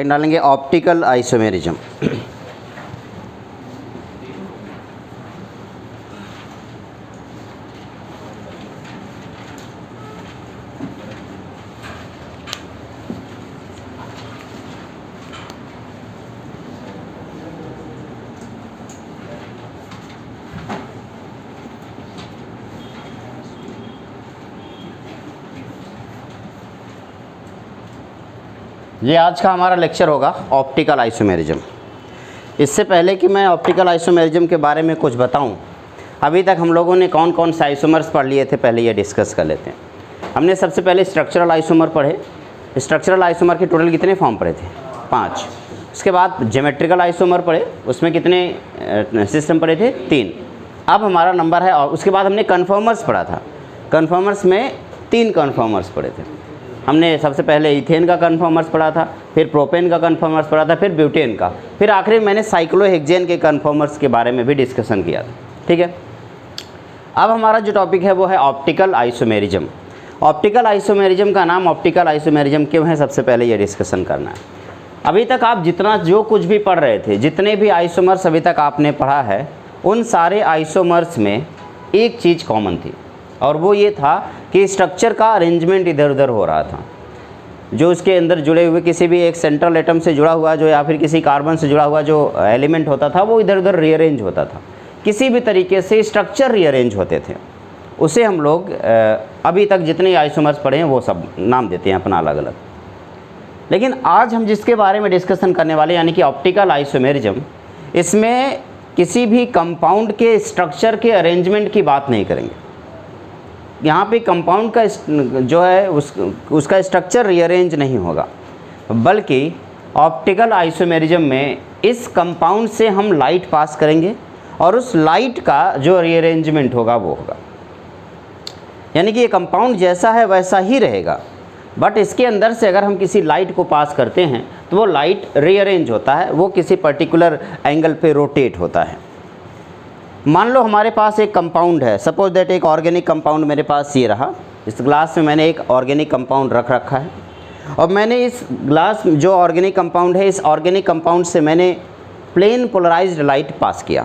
Head डालेंगे optical isomerism. ये आज का हमारा लेक्चर होगा ऑप्टिकल आइसोमेरिज्म। इससे पहले कि मैं ऑप्टिकल आइसोमेरिज्म के बारे में कुछ बताऊं, अभी तक हम लोगों ने कौन कौन से आइसोमर्स पढ़ लिए थे पहले ये डिस्कस कर लेते हैं। हमने सबसे पहले स्ट्रक्चरल आइसोमर पढ़े। स्ट्रक्चरल आइसोमर के टोटल कितने फॉर्म पढ़े थे? 5। उसके बाद ज्योमेट्रिकल आइसोमर पढ़े, उसमें कितने सिस्टम पढ़े थे? 3। अब हमारा नंबर है, और उसके बाद हमने कन्फर्मर्स पढ़ा था। कन्फर्मर्स में 3 कन्फर्मर्स पढ़े थे हमने। सबसे पहले इथेन का कन्फर्मर्स पढ़ा था, फिर प्रोपेन का कन्फर्मर्स पढ़ा था, फिर ब्यूटेन का, फिर आखिरी में मैंने साइक्लोहेक्सेन के कन्फर्मर्स के बारे में भी डिस्कशन किया था। ठीक है, अब हमारा जो टॉपिक है वो है ऑप्टिकल आइसोमेरिज्म। ऑप्टिकल आइसोमेरिज्म का नाम ऑप्टिकल आइसोमेरिज्म क्यों है, सबसे पहले ये डिस्कशन करना है। अभी तक आप जितना जो कुछ भी पढ़ रहे थे, जितने भी आइसोमर्स अभी तक आपने पढ़ा है, उन सारे आइसोमर्स में एक चीज़ कॉमन थी, और वो ये था कि स्ट्रक्चर का अरेंजमेंट इधर उधर हो रहा था। जो उसके अंदर जुड़े हुए किसी भी एक सेंट्रल एटम से जुड़ा हुआ जो, या फिर किसी कार्बन से जुड़ा हुआ जो एलिमेंट होता था, वो इधर उधर रीअरेंज होता था। किसी भी तरीके से स्ट्रक्चर रीअरेंज होते थे, उसे हम लोग अभी तक जितने आइसोमर्स पढ़े हैं वो सब नाम देते हैं अपना अलग अलग। लेकिन आज हम जिसके बारे में डिस्कशन करने वाले, यानी कि ऑप्टिकल आइसोमेरिज्म, इसमें किसी भी कंपाउंड के स्ट्रक्चर के अरेंजमेंट की बात नहीं करेंगे। यहाँ पे कंपाउंड का जो है उसका स्ट्रक्चर रीअरेंज नहीं होगा, बल्कि ऑप्टिकल आइसोमेरिज्म में इस कंपाउंड से हम लाइट पास करेंगे और उस लाइट का जो रीअरेंजमेंट होगा वो होगा। यानी कि ये कंपाउंड जैसा है वैसा ही रहेगा, बट इसके अंदर से अगर हम किसी लाइट को पास करते हैं तो वो लाइट रीअरेंज होता है, वो किसी पर्टिकुलर एंगल पे रोटेट होता है। मान लो हमारे पास एक कंपाउंड है, सपोज दैट एक ऑर्गेनिक कंपाउंड मेरे पास ये रहा। इस ग्लास में मैंने एक ऑर्गेनिक कंपाउंड रख रखा है, और मैंने इस ग्लास जो ऑर्गेनिक कंपाउंड है, इस ऑर्गेनिक कंपाउंड से मैंने प्लेन पोलराइज्ड लाइट पास किया।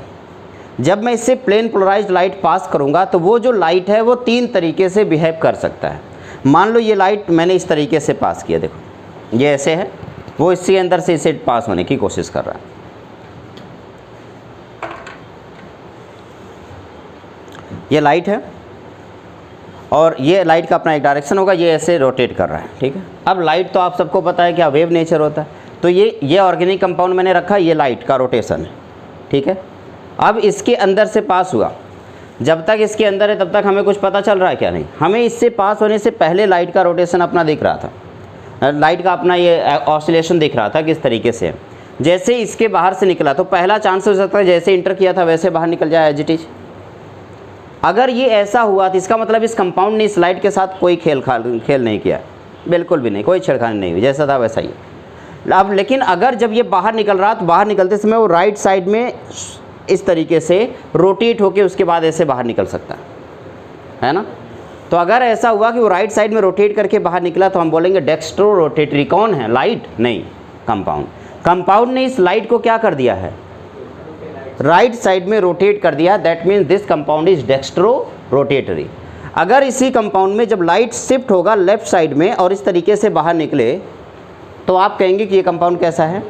जब मैं इससे प्लेन पोलराइज्ड लाइट पास करूँगा तो वो जो लाइट है वो 3 तरीके से बिहेव कर सकता है। मान लो ये लाइट मैंने इस तरीके से पास किया, देखो ये ऐसे है, वो इसके अंदर से इसे पास होने की कोशिश कर रहा है। ये लाइट है और ये लाइट का अपना एक डायरेक्शन होगा, ये ऐसे रोटेट कर रहा है। ठीक है, अब लाइट तो आप सबको पता है क्या वेव नेचर होता है, तो ये ऑर्गेनिक कंपाउंड मैंने रखा, ये लाइट का रोटेशन है। ठीक है, अब इसके अंदर से पास हुआ, जब तक इसके अंदर है तब तक हमें कुछ पता चल रहा है क्या? नहीं। हमें इससे पास होने से पहले लाइट का रोटेशन अपना दिख रहा था, लाइट का अपना ये ऑसिलेशन दिख रहा था किस तरीके से। जैसे इसके बाहर से निकला तो पहला चांस हो सकता है जैसे इंटर किया था वैसे बाहर निकल जाए एज इट इज। अगर ये ऐसा हुआ तो इसका मतलब इस कंपाउंड ने इस लाइट के साथ कोई खेल नहीं किया, बिल्कुल भी नहीं, कोई छेड़खानी नहीं हुई, जैसा था वैसा ही। अब लेकिन अगर जब ये बाहर निकल रहा तो बाहर निकलते समय वो राइट साइड में इस तरीके से रोटेट होके उसके बाद ऐसे बाहर निकल सकता है ना। तो अगर ऐसा हुआ कि वो राइट साइड में रोटेट करके बाहर निकला तो हम बोलेंगे डेक्स्ट्रो रोटेटरी। कौन है? लाइट नहीं, कंपाउंड। कंपाउंड ने इस लाइट को क्या कर दिया है? राइट साइड में रोटेट कर दिया। That means this compound is dextrorotatory. अगर इसी कंपाउंड में जब लाइट शिफ्ट होगा लेफ्ट साइड में और इस तरीके से बाहर निकले तो आप कहेंगे कि ये कंपाउंड कैसा है?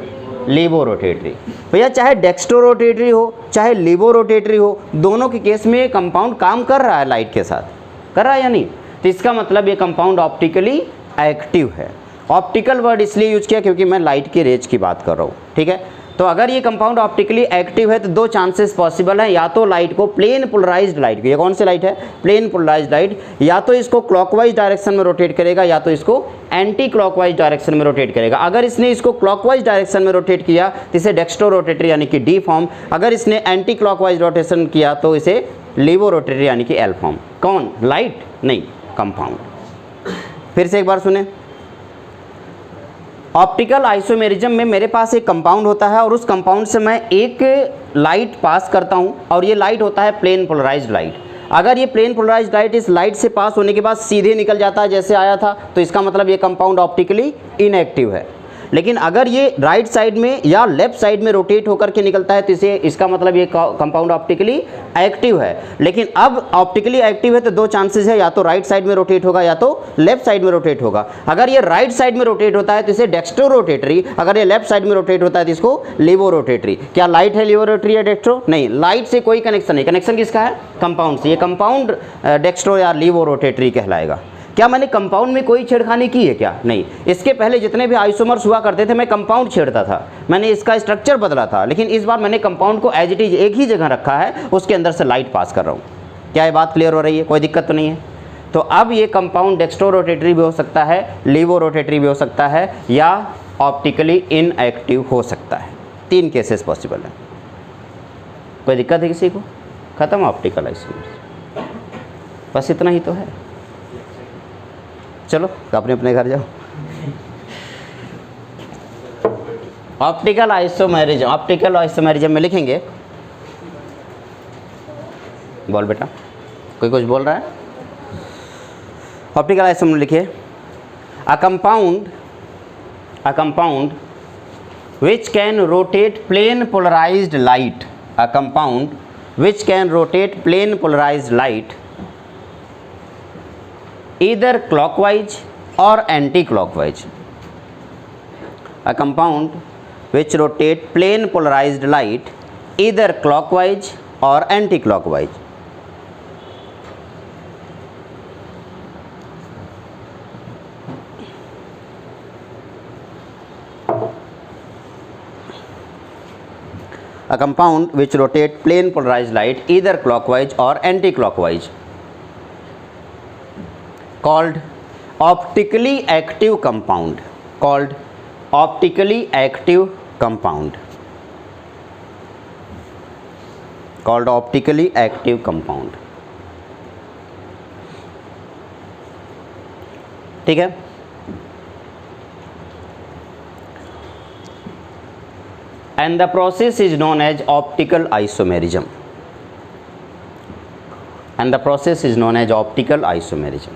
Laevorotatory. भैया चाहे डेक्स्ट्रो रोटेटरी हो चाहे लीवो रोटेटरी हो, दोनों के केस में ये कंपाउंड काम कर रहा है, लाइट के साथ कर रहा है या नहीं? तो इसका मतलब ये कंपाउंड ऑप्टिकली एक्टिव है। ऑप्टिकल वर्ड इसलिए यूज किया क्योंकि मैं लाइट की रेज की बात कर रहा हूँ। ठीक है, तो अगर ये कंपाउंड ऑप्टिकली एक्टिव है तो 2 चांसेस पॉसिबल हैं। या तो लाइट को प्लेन पोलराइज्ड लाइट, ये कौन सी लाइट है? प्लेन पोलराइज्ड लाइट, या तो इसको क्लॉकवाइज डायरेक्शन में रोटेट करेगा या तो इसको एंटी क्लॉकवाइज डायरेक्शन में रोटेट करेगा। अगर इसने इसको क्लॉकवाइज डायरेक्शन में रोटेट किया तो इसे डेक्स्ट्रो रोटेटरी यानी कि डी फॉर्म। अगर इसने एंटी क्लॉकवाइज रोटेशन किया तो इसे लीवो रोटेटरी यानी कि एल फॉर्म। कौन? लाइट नहीं, कंपाउंड। फिर से एक बार सुने, ऑप्टिकल आइसोमेरिज्म में मेरे पास एक कंपाउंड होता है और उस कंपाउंड से मैं एक लाइट पास करता हूं और ये लाइट होता है प्लेन पोलराइज्ड लाइट। अगर ये प्लेन पोलराइज्ड लाइट इस लाइट से पास होने के बाद सीधे निकल जाता है जैसे आया था तो इसका मतलब ये कंपाउंड ऑप्टिकली इनएक्टिव है। लेकिन अगर ये राइट साइड में या लेफ्ट साइड में रोटेट होकर के निकलता है तो इसे इसका मतलब ये कंपाउंड ऑप्टिकली एक्टिव है। लेकिन अब ऑप्टिकली एक्टिव है तो दो चांसेस है, या तो राइट साइड में रोटेट होगा या तो लेफ्ट साइड में रोटेट होगा। अगर ये राइट साइड में रोटेट होता है तो इसे डेक्स्ट्रो रोटेटरी, अगर ये लेफ्ट साइड में रोटेट होता है तो इसको लीवो रोटेटरी। क्या लाइट है लीवो रोटेटरी या डेक्स्ट्रो? नहीं, लाइट से कोई कनेक्शन नहीं। कनेक्शन किसका है? कंपाउंड से। ये कंपाउंड डेक्स्ट्रो या लीवो रोटेटरी कहलाएगा। क्या मैंने कंपाउंड में कोई छेड़खानी की है क्या? नहीं। इसके पहले जितने भी आइसोमर्स हुआ करते थे मैं कंपाउंड छेड़ता था, मैंने इसका स्ट्रक्चर बदला था, लेकिन इस बार मैंने कंपाउंड को एज इट इज एक ही जगह रखा है, उसके अंदर से लाइट पास कर रहा हूँ। क्या ये बात क्लियर हो रही है? कोई दिक्कत तो नहीं है? तो अब ये कंपाउंड डेक्स्ट्रो रोटेटरी भी हो सकता है, लीवो रोटेटरी भी हो सकता है, या ऑप्टिकली इनएक्टिव हो सकता है। 3 केसेस पॉसिबल है। कोई दिक्कत है किसी को? खत्म ऑप्टिकल आइसोमर्स, बस इतना ही तो है। चलो अपने अपने घर जाओ। ऑप्टिकल आइसोमेरिज्म, ऑप्टिकल आइसोमेरिज्म में लिखेंगे, बोल बेटा, कोई कुछ बोल रहा है? ऑप्टिकल आइसोमेरिज्म लिखिए, a compound which can rotate plane polarized light, a compound which can rotate plane polarized light either clockwise or anti-clockwise, a compound which rotate plane polarized light either clockwise or anti-clockwise. A compound which rotate plane polarized light either clockwise or anti-clockwise, called optically active compound, called optically active compound, called optically active compound. ठीक है? And the process is known as optical isomerism, and the process is known as optical isomerism.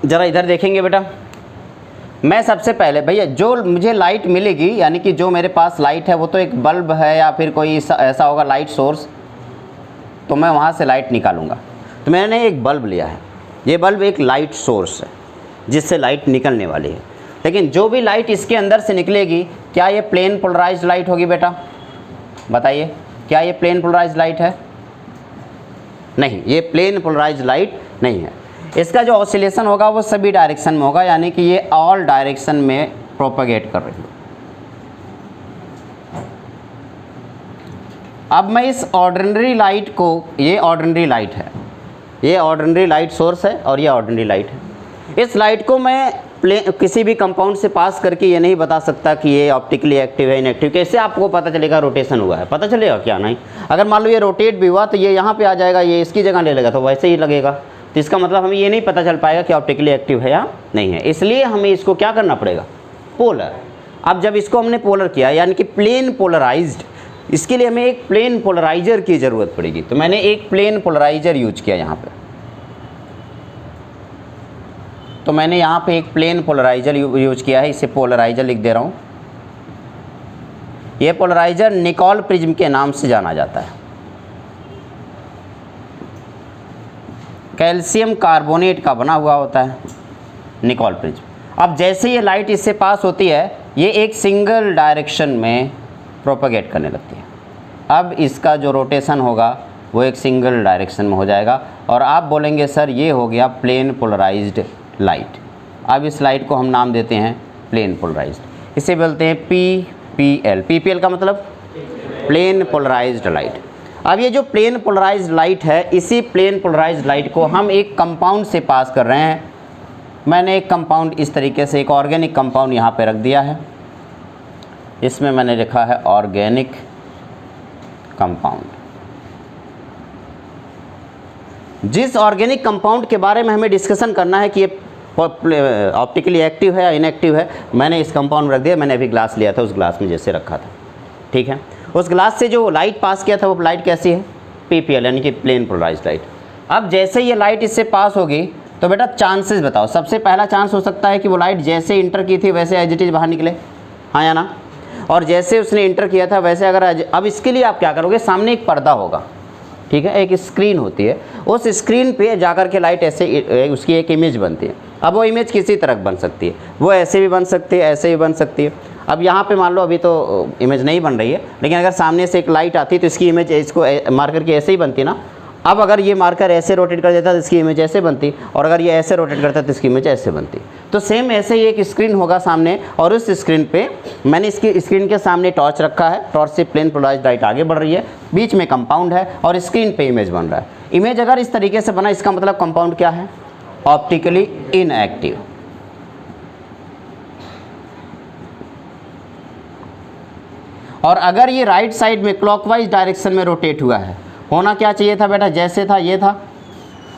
ज़रा इधर देखेंगे बेटा, मैं सबसे पहले भैया जो मुझे लाइट मिलेगी, यानी कि जो मेरे पास लाइट है वो तो एक बल्ब है या फिर कोई ऐसा होगा लाइट सोर्स, तो मैं वहाँ से लाइट निकालूंगा। तो मैंने एक बल्ब लिया है, ये बल्ब एक लाइट सोर्स है जिससे लाइट निकलने वाली है, लेकिन जो भी लाइट इसके अंदर से निकलेगी, क्या ये प्लेन पोलराइज्ड लाइट होगी बेटा? बताइए, क्या ये प्लेन पोलराइज्ड लाइट है? नहीं, ये प्लेन पोलराइज्ड लाइट नहीं है। इसका जो ऑसिलेशन होगा वो सभी डायरेक्शन में होगा, यानी कि ये ऑल डायरेक्शन में प्रोपेगेट कर रही है। अब मैं इस ऑर्डिनरी लाइट को, ये ऑर्डिनरी लाइट है, ये ऑर्डिनरी लाइट सोर्स है और ये ऑर्डिनरी लाइट है। इस लाइट को मैं किसी भी कंपाउंड से पास करके ये नहीं बता सकता कि ये ऑप्टिकली एक्टिव है इनएक्टिव। कैसे आपको पता चलेगा रोटेशन हुआ है? पता चलेगा क्या? नहीं। अगर मान लो ये रोटेट भी हुआ तो ये यहाँ पे आ जाएगा, ये इसकी जगह ले लेगा, तो वैसे ही लगेगा। तो इसका मतलब हमें ये नहीं पता चल पाएगा कि ऑप्टिकली एक्टिव है या नहीं है। इसलिए हमें इसको क्या करना पड़ेगा? पोलर। अब जब इसको हमने पोलर किया, यानी कि प्लेन पोलराइज्ड, इसके लिए हमें एक प्लेन पोलराइजर की ज़रूरत पड़ेगी। तो मैंने एक प्लेन पोलराइजर यूज किया यहाँ पे। तो मैंने यहाँ पे एक प्लेन पोलराइजर यूज किया है, इसे पोलराइजर लिख दे रहा हूँ। ये पोलराइजर निकोल प्रिज्म के नाम से जाना जाता है। कैल्शियम कार्बोनेट का बना हुआ होता है निकोल प्रिज्म। अब जैसे ये लाइट इससे पास होती है, ये एक सिंगल डायरेक्शन में प्रोपेगेट करने लगती है। अब इसका जो रोटेशन होगा वो एक सिंगल डायरेक्शन में हो जाएगा, और आप बोलेंगे सर ये हो गया प्लेन पोलराइज्ड लाइट। अब इस लाइट को हम नाम देते हैं प्लेन पोलराइज्ड। इसे बोलते हैं PPL। PPL का मतलब प्लेन पोलराइज्ड लाइट। अब ये जो प्लेन पोलराइज्ड लाइट है, इसी प्लेन पोलराइज्ड लाइट को हम एक कंपाउंड से पास कर रहे हैं। मैंने एक कंपाउंड इस तरीके से, एक ऑर्गेनिक कंपाउंड यहाँ पे रख दिया है, इसमें मैंने लिखा है ऑर्गेनिक कंपाउंड। जिस ऑर्गेनिक कंपाउंड के बारे में हमें डिस्कशन करना है कि ये ऑप्टिकली एक्टिव है या इनएक्टिव है, मैंने इस कंपाउंड में रख दिया। मैंने अभी ग्लास लिया था, उस ग्लास में जैसे रखा था, ठीक है। उस ग्लास से जो लाइट पास किया था वो लाइट कैसी है? PPL, यानी कि प्लेन पोलराइज्ड लाइट। अब जैसे ये लाइट इससे पास होगी तो बेटा चांसेस बताओ। सबसे पहला चांस हो सकता है कि वो लाइट जैसे इंटर की थी वैसे एज इट इज़ बाहर निकले, हाँ या ना, और जैसे उसने इंटर किया था वैसे अगर अब इसके लिए आप क्या करोगे, सामने एक पर्दा होगा, ठीक है, एक स्क्रीन होती है, उस स्क्रीन पे जाकर के लाइट ऐसे उसकी एक इमेज बनती है। अब वो इमेज किसी तरह बन सकती है, वो ऐसे भी बन सकती है, ऐसे भी बन सकती है। अब यहाँ पे मान लो अभी तो इमेज नहीं बन रही है, लेकिन अगर सामने से एक लाइट आती है तो इसकी इमेज इसको मार्कर की ऐसे ही बनती ना। अब अगर ये मार्कर ऐसे रोटेट कर देता तो इसकी इमेज ऐसे बनती, और अगर ये ऐसे रोटेट करता तो इसकी इमेज ऐसे बनती। तो सेम ऐसे ही एक स्क्रीन होगा सामने, और उस स्क्रीन पे मैंने इसकी स्क्रीन के सामने टॉर्च रखा है, टॉर्च से प्लेन पोलराइज्ड लाइट आगे बढ़ रही है, बीच में कंपाउंड है और स्क्रीन पे इमेज बन रहा है। इमेज अगर इस तरीके से बना, इसका मतलब कंपाउंड क्या है, ऑप्टिकली इनएक्टिव। और अगर ये राइट साइड में क्लॉकवाइज डायरेक्शन में रोटेट हुआ है, होना क्या चाहिए था बेटा, जैसे था ये था,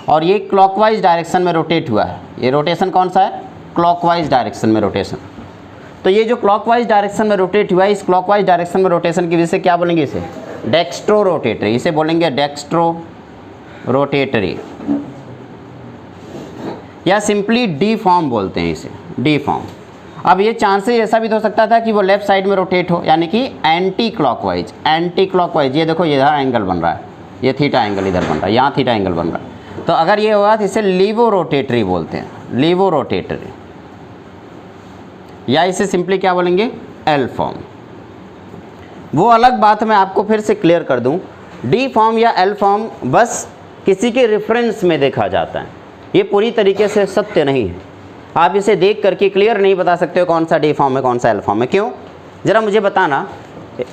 और ये क्लॉकवाइज डायरेक्शन में रोटेट हुआ है। ये रोटेशन कौन सा है, क्लॉकवाइज डायरेक्शन में रोटेशन। तो ये जो क्लॉकवाइज डायरेक्शन में रोटेट हुआ है, इस क्लॉकवाइज डायरेक्शन में रोटेशन की वजह से क्या बोलेंगे, इसे डेक्स्ट्रो रोटेटरी, इसे बोलेंगे डेक्स्ट्रो रोटेटरी, या सिंपली डी फॉर्म बोलते हैं इसे, डी फॉर्म। अब ये चांसेस ऐसा भी तो हो सकता था कि वो लेफ्ट साइड में रोटेट हो, यानी कि एंटी क्लॉकवाइज, एंटी क्लॉकवाइज। ये देखो ये इधर एंगल बन रहा है, ये थीटा एंगल इधर बन रहा है, यहाँ थीटा एंगल बन रहा है। तो अगर ये हुआ तो इसे लीवो रोटेटरी बोलते हैं, लीवो रोटेटरी, या इसे सिंपली क्या बोलेंगे, एल फॉर्म। वो अलग बात मैं आपको फिर से क्लियर कर दूं, डी फॉर्म या एल फॉर्म बस किसी के रेफरेंस में देखा जाता है, ये पूरी तरीके से सत्य नहीं है। आप इसे देख करके क्लियर नहीं बता सकते हो कौन सा डी फॉर्म है कौन सा एल फॉर्म है। क्यों, ज़रा मुझे बताना।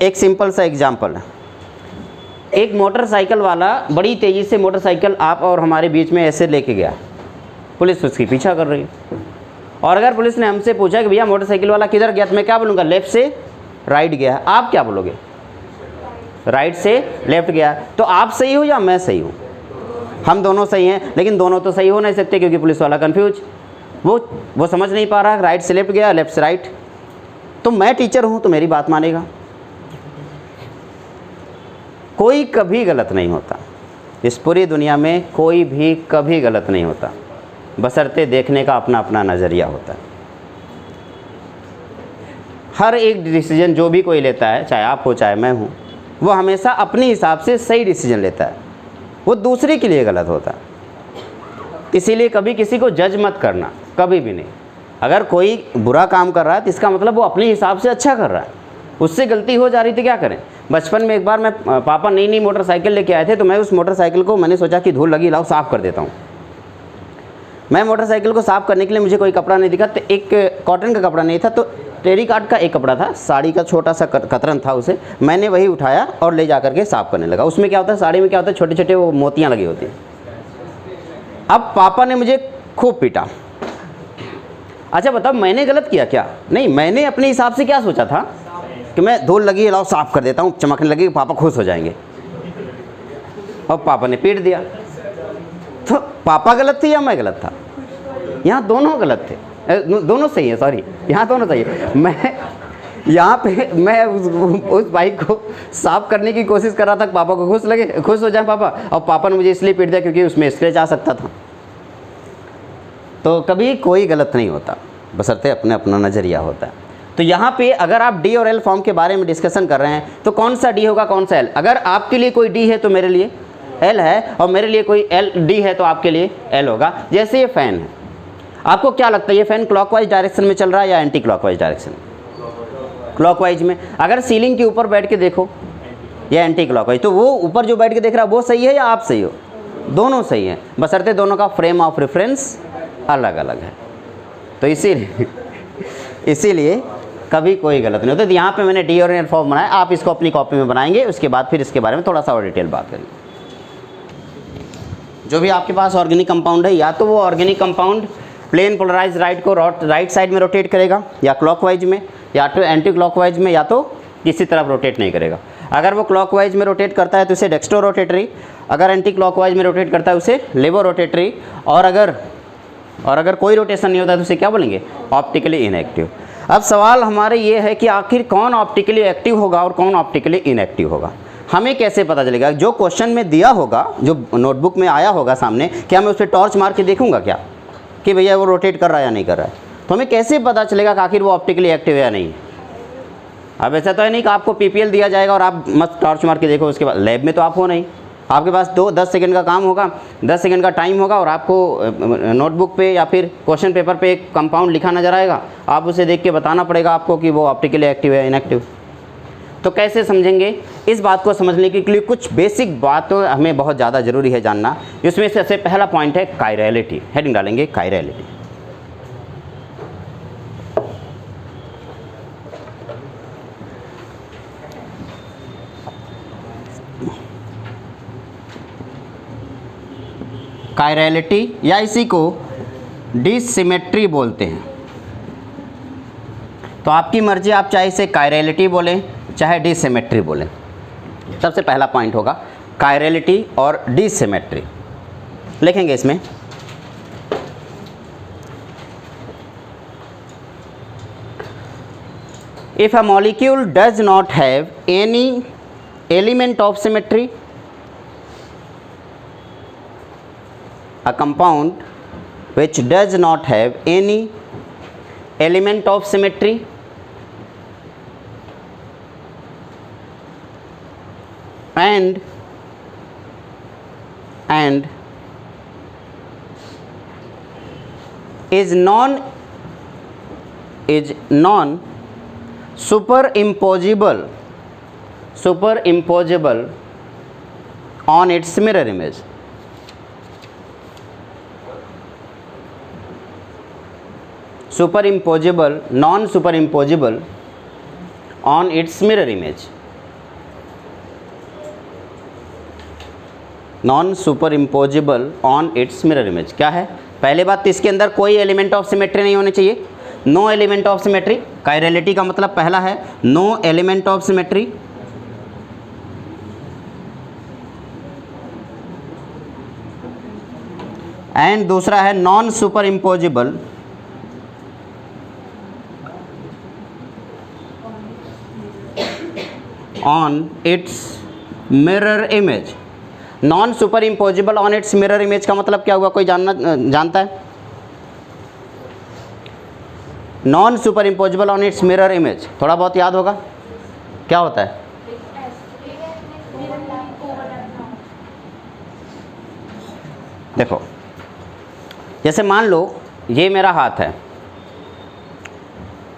एक सिंपल सा एग्जांपल है, एक मोटरसाइकिल वाला बड़ी तेज़ी से मोटरसाइकिल आप और हमारे बीच में ऐसे लेके गया, पुलिस उसकी पीछा कर रही है, और अगर पुलिस ने हमसे पूछा कि भैया मोटरसाइकिल वाला किधर गया, तो मैं क्या बोलूँगा, लेफ़्ट से राइट गया है। आप क्या बोलोगे, राइट से लेफ़्ट गया। तो आप सही हो या मैं सही हूँ, हम दोनों सही हैं, लेकिन दोनों तो सही हो नहीं सकते क्योंकि पुलिस वाला कन्फ्यूज, वो समझ नहीं पा रहा राइट से लेफ़्ट गया, लेफ़्ट से राइट। तो मैं टीचर हूँ तो मेरी बात मानेगा। कोई कभी गलत नहीं होता, इस पूरी दुनिया में कोई भी कभी गलत नहीं होता, बशर्ते देखने का अपना अपना नज़रिया होता है। हर एक डिसीजन जो भी कोई लेता है, चाहे आप हो चाहे मैं हूँ, वो हमेशा अपने हिसाब से सही डिसीजन लेता है, वो दूसरे के लिए गलत होता है। इसीलिए कभी किसी को जज मत करना, कभी भी नहीं। अगर कोई बुरा काम कर रहा है तो इसका मतलब वो अपने हिसाब से अच्छा कर रहा है, उससे गलती हो जा रही थी, क्या करें। बचपन में एक बार मैं पापा नई मोटरसाइकिल लेके आए थे, तो मैं उस मोटरसाइकिल को, मैंने सोचा कि धूल लगी, लाओ साफ़ कर देता हूँ। मैं मोटरसाइकिल को साफ़ करने के लिए मुझे कोई कपड़ा नहीं दिखा, तो एक कॉटन का कपड़ा नहीं था, तो टेरिकॉट का एक कपड़ा था, साड़ी का छोटा सा कतरन था, उसे मैंने वही उठाया और ले जा करके साफ़ करने लगा। उसमें क्या होता है, साड़ी में क्या होता है, छोटे छोटे वो मोतियाँ लगी होती हैं। अब पापा ने मुझे खूब पीटा। अच्छा बताओ, मैंने गलत किया क्या? नहीं, मैंने अपने हिसाब से क्या सोचा था कि मैं धूल लगी है, लाओ साफ़ कर देता हूँ, चमकने लगी, पापा खुश हो जाएंगे, और पापा ने पीट दिया। तो पापा गलत थे या मैं गलत था? यहाँ दोनों गलत थे, दोनों सही है, सॉरी, यहाँ दोनों सही है। मैं यहाँ पे मैं उस बाइक को साफ़ करने की कोशिश कर रहा था, पापा को खुश हो जाए पापा, और पापा ने मुझे इसलिए पीट दिया क्योंकि उसमें स्क्रैच आ सकता था। तो कभी कोई गलत नहीं होता, बशर्ते अपने अपना नज़रिया होता है। तो यहाँ पे अगर आप डी और एल फॉर्म के बारे में डिस्कशन कर रहे हैं, तो कौन सा डी होगा कौन सा एल? अगर आपके लिए कोई डी है तो मेरे लिए एल है, और मेरे लिए कोई डी है तो आपके लिए एल होगा। जैसे ये फ़ैन है, आपको क्या लगता है ये फ़ैन क्लॉकवाइज डायरेक्शन में चल रहा है या एंटी क्लॉकवाइज डायरेक्शन? क्लॉकवाइज में। अगर सीलिंग के ऊपर बैठ के देखो या एंटी क्लॉकवाइज, तो वो ऊपर जो बैठ के देख रहा है वो सही है या आप सही हो? दोनों सही हैं, बशर्ते दोनों का फ्रेम ऑफ रेफरेंस अलग अलग है। तो इसीलिए कभी कोई गलत नहीं होता। तो यहाँ पे मैंने डी और एल फॉर्म बनाया, आप इसको अपनी कॉपी में बनाएंगे, उसके बाद फिर इसके बारे में थोड़ा सा और डिटेल बात करेंगे। जो भी आपके पास ऑर्गेनिक कंपाउंड है, या तो वो organic compound plane polarise light को राइट साइड में रोटेट करेगा, या क्लॉकवाइज में, या तो एंटी क्लॉकवाइज में, या तो किसी तरफ रोटेट नहीं करेगा। अगर वो क्लॉकवाइज में रोटेट करता है तो उसे डेक्स्ट्रो रोटेटरी, अगर एंटी क्लॉकवाइज में रोटेट करता है उसे लेवो रोटेटरी, और अगर कोई रोटेशन नहीं होता तो उसे क्या बोलेंगे, ऑप्टिकली इनएक्टिव। अब सवाल हमारे ये है कि आखिर कौन ऑप्टिकली एक्टिव होगा और कौन ऑप्टिकली इनएक्टिव होगा, हमें कैसे पता चलेगा? जो क्वेश्चन में दिया होगा, जो नोटबुक में आया होगा सामने, क्या मैं उस पर टॉर्च मार के देखूंगा क्या? कि भैया वो रोटेट कर रहा है या नहीं कर रहा है। तो हमें कैसे पता चलेगा कि आखिर वो ऑप्टिकली एक्टिव है या नहीं? अब ऐसा तो है नहीं कि आपको पीपीएल दिया जाएगा और आप मस्त टॉर्च मार के देखो, उसके बाद लैब में तो आप हो नहीं, आपके पास 10 सेकंड का काम होगा, 10 सेकंड का टाइम होगा और आपको नोटबुक पे या फिर क्वेश्चन पेपर पे एक कंपाउंड लिखा नज़र आएगा, आप उसे देख के बताना पड़ेगा आपको कि वो ऑप्टिकली एक्टिव है इनएक्टिव। तो कैसे समझेंगे? इस बात को समझने के लिए कुछ बेसिक बातों हमें बहुत ज़्यादा ज़रूरी है जानना। इसमें से सबसे पहला पॉइंट है कायरलिटी। हेडिंग डालेंगे कायरलिटी। कायरलिटी या इसी को डिसिमेट्री बोलते हैं। तो आपकी मर्जी, आप चाहे इसे कायरलिटी बोलें चाहे डिसिमेट्री बोलें। सबसे पहला पॉइंट होगा कायरलिटी और डिसिमेट्री। लिखेंगे इसमें if a molecule does not have any element of symmetry, a compound which does not have any element of symmetry and is non superimposable on its mirror image. Superimposable, non-superimposable on its mirror image. Non-superimposable on its mirror image क्या है? पहले बात तो इसके अंदर कोई element of symmetry नहीं होने चाहिए। No element of symmetry, chirality का मतलब पहला है no element of symmetry. And दूसरा है non superimposable on its mirror image। Non superimposable on its mirror image का मतलब क्या हुआ? कोई जानता है? Non superimposable on its mirror image थोड़ा बहुत याद होगा, क्या होता है? देखो, जैसे मान लो ये मेरा हाथ है,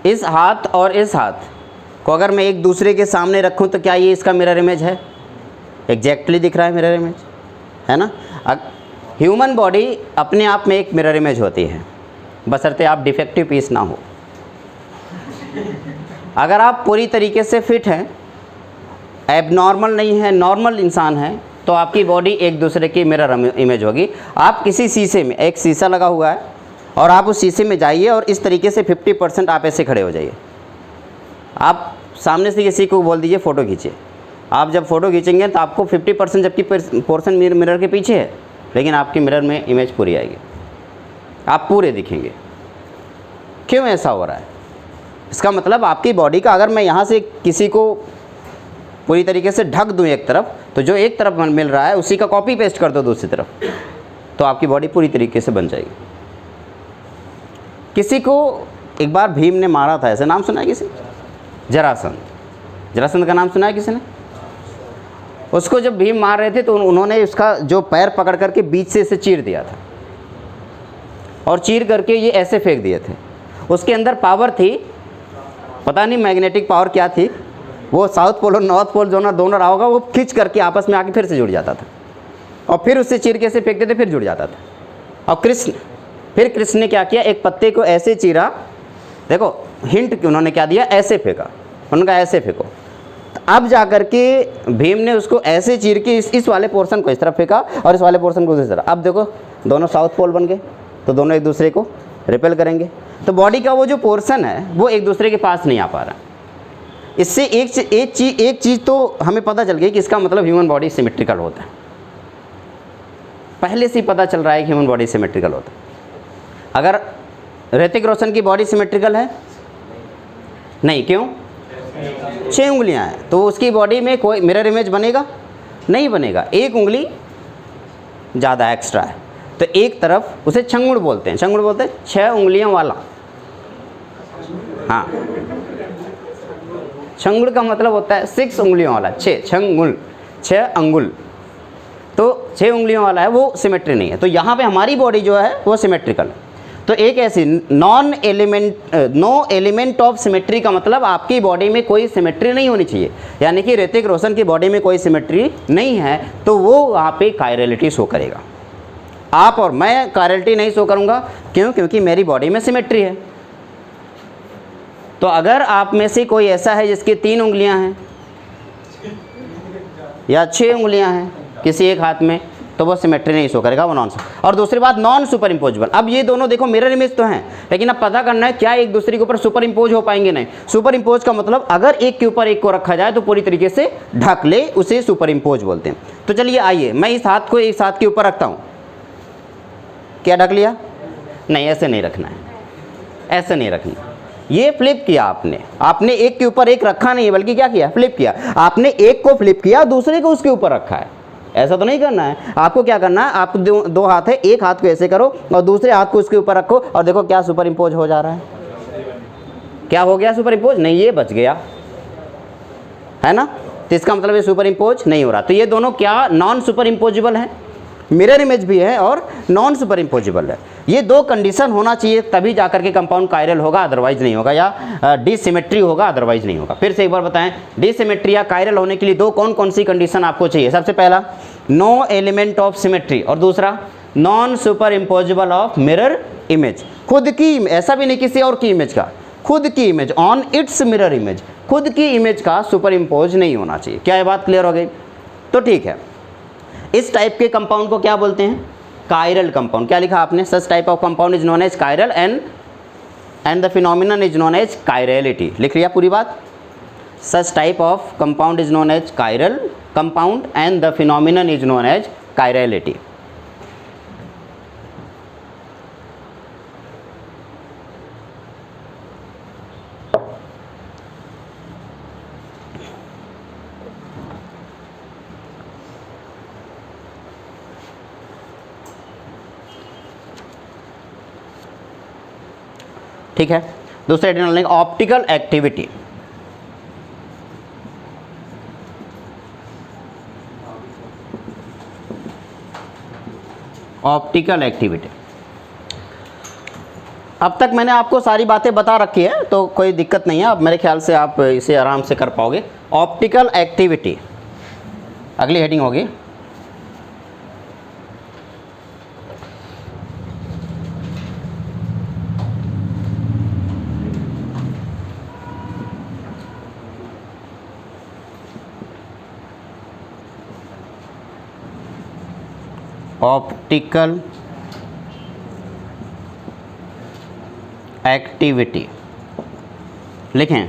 इस हाथ और इस हाथ को अगर मैं एक दूसरे के सामने रखूं तो क्या ये इसका मिरर इमेज है? एग्जैक्टली दिख रहा है मिरर इमेज, है ना? ह्यूमन बॉडी अपने आप में एक मिरर इमेज होती है, बशर्ते आप डिफेक्टिव पीस ना हो। अगर आप पूरी तरीके से फिट हैं, एबनॉर्मल नहीं है, नॉर्मल इंसान है, तो आपकी बॉडी एक दूसरे की मिरर इमेज होगी। आप किसी शीशे में, एक शीशा लगा हुआ है और आप उस शीशे में जाइए और इस तरीके से 50% आप ऐसे खड़े हो जाइए। आप सामने से किसी को बोल दीजिए फ़ोटो खींचिए, आप जब फ़ोटो खींचेंगे तो आपको 50% जबकि पोर्शन मिरर के पीछे है, लेकिन आपकी मिरर में इमेज पूरी आएगी, आप पूरे दिखेंगे। क्यों ऐसा हो रहा है? इसका मतलब आपकी बॉडी का, अगर मैं यहाँ से किसी को पूरी तरीके से ढक दूँ एक तरफ, तो जो एक तरफ मिल रहा है उसी का कॉपी पेस्ट कर दो दूसरी तरफ, तो आपकी बॉडी पूरी तरीके से बन जाएगी। किसी को एक बार भीम ने मारा था, ऐसे नाम सुना है किसी? जरासंध। जरासंध का नाम सुना है किसी ने? उसको जब भीम मार रहे थे तो उन्होंने उसका जो पैर पकड़ करके बीच से इसे चीर दिया था और चीर करके ये ऐसे फेंक दिए थे। उसके अंदर पावर थी, पता नहीं मैग्नेटिक पावर क्या थी, वो साउथ पोल और नॉर्थ पोल दोनों रहा होगा, वो खींच करके आपस में आके फिर से जुड़ जाता था और फिर उससे चीर के से फेंकते थे, फिर जुड़ जाता था। और कृष्ण ने क्या किया? एक पत्ते को ऐसे चीरा, देखो हिंट उन्होंने क्या दिया, ऐसे फेंका, उनका ऐसे फेंको। तो अब जा कर के भीम ने उसको ऐसे चीर के इस वाले पोर्शन को इस तरफ फेंका और इस वाले पोर्शन को दूसरी तरफ। अब देखो दोनों साउथ पोल बन गए, तो दोनों एक दूसरे को रिपेल करेंगे। तो बॉडी का वो जो पोर्शन है वो एक दूसरे के पास नहीं आ पा रहा। इससे एक चीज़ तो हमें पता चल गई कि इसका मतलब ह्यूमन बॉडी सिमेट्रिकल होता है। पहले से ही पता चल रहा है कि ह्यूमन बॉडी सिमेट्रिकल होता है। अगर ऋतिक रोशन की बॉडी सिमेट्रिकल है? नहीं। क्यों? 6 उंगलियां हैं, तो उसकी बॉडी में कोई मिरर इमेज बनेगा? नहीं बनेगा, एक उंगली ज़्यादा एक्स्ट्रा है। तो एक तरफ उसे छंगुड़ बोलते हैं, छंगुड़ बोलते हैं 6 उंगलियों वाला। हाँ, छंगुड़ का मतलब होता है 6 उंगलियों वाला, 6 छंगुल, 6 अंगुल, तो 6 उंगलियों वाला है, वो सिमेट्री नहीं है। तो यहाँ पे हमारी बॉडी जो है वो सिमेट्रिकल है। तो एक ऐसी नो एलिमेंट ऑफ सिमेट्री का मतलब आपकी बॉडी में कोई सिमेट्री नहीं होनी चाहिए, यानी कि ऋतिक रोशन की बॉडी में कोई सिमेट्री नहीं है, तो वो वहाँ पे कायरलिटी शो करेगा। आप और मैं कायरलिटी नहीं शो करूँगा, क्यों? क्योंकि मेरी बॉडी में सिमेट्री है। तो अगर आप में से कोई ऐसा है जिसकी 3 उंगलियां हैं या 6 उंगलियां हैं किसी एक हाथ में, तो वो सिमेट्री नहीं शो करेगा, वो नॉन। और दूसरी बात, नॉन सुपर इम्पोजेबल। अब ये दोनों देखो मिरर इमेज तो हैं, लेकिन अब पता करना है क्या एक दूसरे के ऊपर सुपर इम्पोज हो पाएंगे? नहीं। सुपर इम्पोज का मतलब अगर एक के ऊपर एक को रखा जाए तो पूरी तरीके से ढक ले, उसे सुपर इम्पोज बोलते हैं। तो चलिए आइए, मैं इस हाथ को इस हाथ के ऊपर रखता हूँ, क्या ढक लिया? नहीं, ऐसे नहीं रखना है, ऐसे नहीं रखना। ये फ्लिप किया आपने एक के ऊपर एक रखा नहीं है, बल्कि क्या किया? फ्लिप किया। आपने एक को फ्लिप किया, दूसरे को उसके ऊपर रखा है। ऐसा तो नहीं करना है। आपको क्या करना है, आपको दो हाथ है, एक हाथ को ऐसे करो और दूसरे हाथ को उसके ऊपर रखो, और देखो क्या सुपर इम्पोज हो जा रहा है। क्या हो गया सुपर इम्पोज? नहीं, ये बच गया, है ना। तो इसका मतलब ये सुपर इम्पोज नहीं हो रहा। तो ये दोनों क्या नॉन सुपर इम्पोजेबल है, मिरर इमेज भी है और नॉन सुपर इम्पोजेबल है। ये 2 कंडीशन होना चाहिए, तभी जाकर के कंपाउंड कायरल होगा, अदरवाइज नहीं होगा, या डिसिमेट्री होगा, अदरवाइज नहीं होगा। फिर से एक बार बताएं, डिसिमेट्री या कायरल होने के लिए 2 कौन कौन सी कंडीशन आपको चाहिए? सबसे पहला, नो एलिमेंट ऑफ सिमेट्री, और दूसरा non super imposable of mirror image. खुद की, ऐसा भी नहीं किसी और की इमेज का, खुद की image, on its mirror image, खुद की इमेज का सुपर इम्पोज नहीं होना चाहिए। क्या ये बात क्लियर हो गई? तो ठीक है, इस टाइप के कंपाउंड को क्या बोलते हैं? Chiral compound. क्या लिखा आपने? Such type of compound is known as chiral and the phenomenon is known as chirality. लिख लिया पूरी बात? Such type of compound is known as chiral compound and the phenomenon is known as chirality. ठीक है, दूसरा additional link, optical activity. Optical activity, अब तक मैंने आपको सारी बातें बता रखी है, तो कोई दिक्कत नहीं है। अब मेरे ख्याल से आप इसे आराम से कर पाओगे। ऑप्टिकल एक्टिविटी अगली हेडिंग होगी। ऑप्टिकल एक्टिविटी लिखें।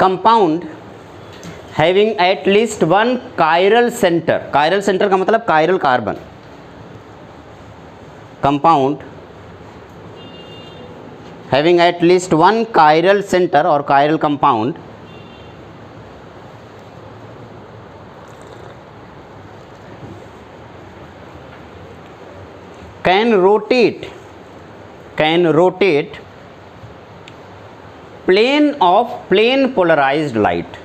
Compound having at least 1 chiral centre, chiral centre का मतलब chiral carbon, compound having at least 1 chiral centre और chiral compound can rotate plane of plane polarized light,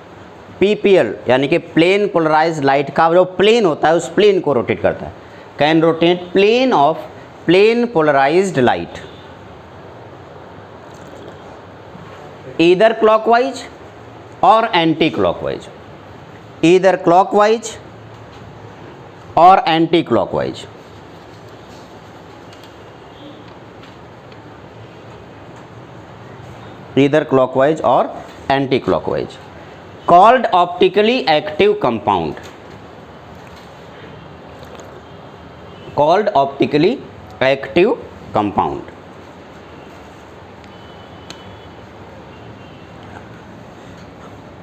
PPL, यानी कि plane polarised light का जो plane होता है उस प्लेन को रोटेट करता है। Can rotate plane of plane polarised light either clockwise और एंटी क्लॉकवाइज, ईदर क्लॉकवाइज और एंटी क्लॉकवाइज। ईदर क्लॉकवाइज और anticlockwise. Called optically active compound, called optically active compound.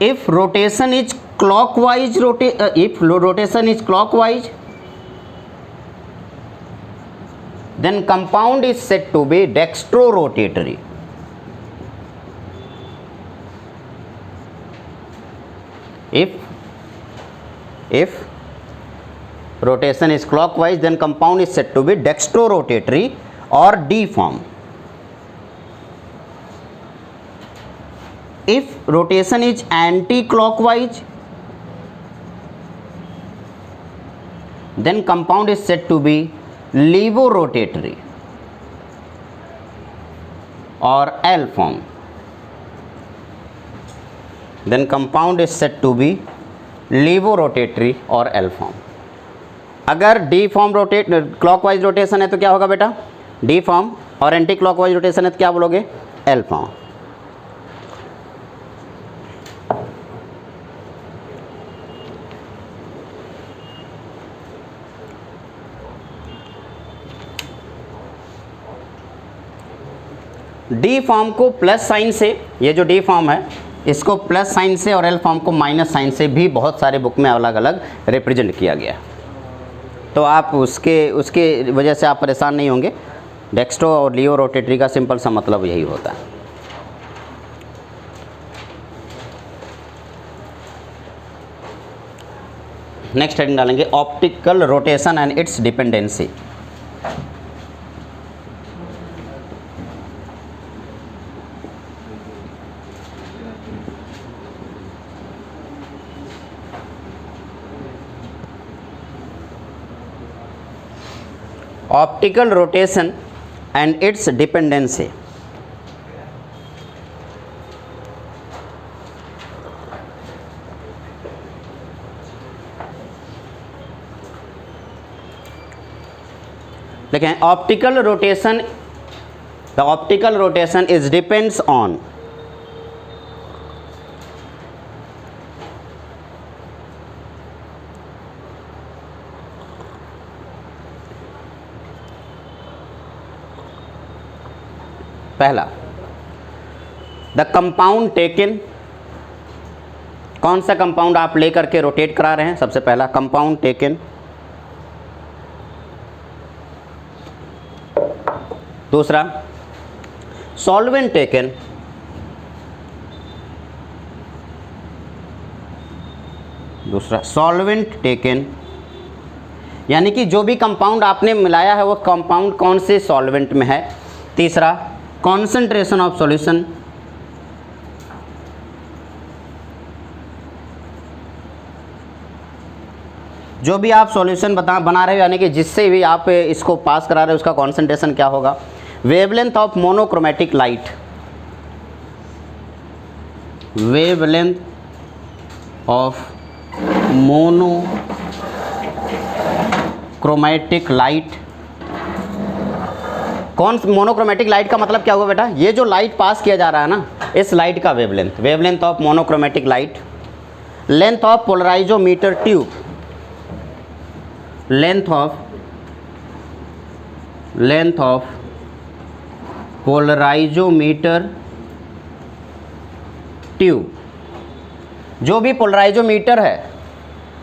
if rotation is clockwise, if rotation is clockwise, then compound is said to be dextrorotatory. If rotation is clockwise, then compound is said to be dextrorotatory or D form. If rotation is anti-clockwise, then compound is said to be levorotatory or L form. Then compound is said to be levorotatory और L form. अगर D form clockwise rotation है तो क्या होगा बेटा? D form, और anti clockwise rotation है तो क्या बोलोगे? L form. डी फॉर्म को प्लस साइन से, ये जो डी फॉर्म है इसको प्लस साइन से और एल फॉर्म को माइनस साइन से भी बहुत सारे बुक में अलग अलग रिप्रेजेंट किया गया. तो आप उसके वजह से आप परेशान नहीं होंगे. डेक्स्ट्रो और लियो रोटेटरी का सिंपल सा मतलब यही होता है. नेक्स्ट हेडिंग डालेंगे optical rotation and its dependency. Optical rotation and its dependency. देखें, optical rotation, the optical rotation is depends on पहला द कंपाउंड टेकन. कौन सा कंपाउंड आप लेकर के रोटेट करा रहे हैं? सबसे पहला कंपाउंड टेकन. दूसरा सॉल्वेंट टेकन. सॉल्वेंट टेकन यानी कि जो भी कंपाउंड आपने मिलाया है वो कंपाउंड कौन से सॉल्वेंट में है. तीसरा कॉन्सेंट्रेशन ऑफ सॉल्यूशन. जो भी आप सॉल्यूशन बना रहे हो यानी कि जिससे भी आप इसको पास करा रहे हो उसका कॉन्सेंट्रेशन क्या होगा. Wavelength of monochromatic light. Wavelength of monochromatic light. कौन मोनोक्रोमेटिक लाइट का मतलब क्या हुआ बेटा? ये जो लाइट पास किया जा रहा है ना, इस लाइट का wavelength. Wavelength of monochromatic light. Length of polarimeter tube. Length of polarimeter tube. जो भी पोलराइजोमीटर है,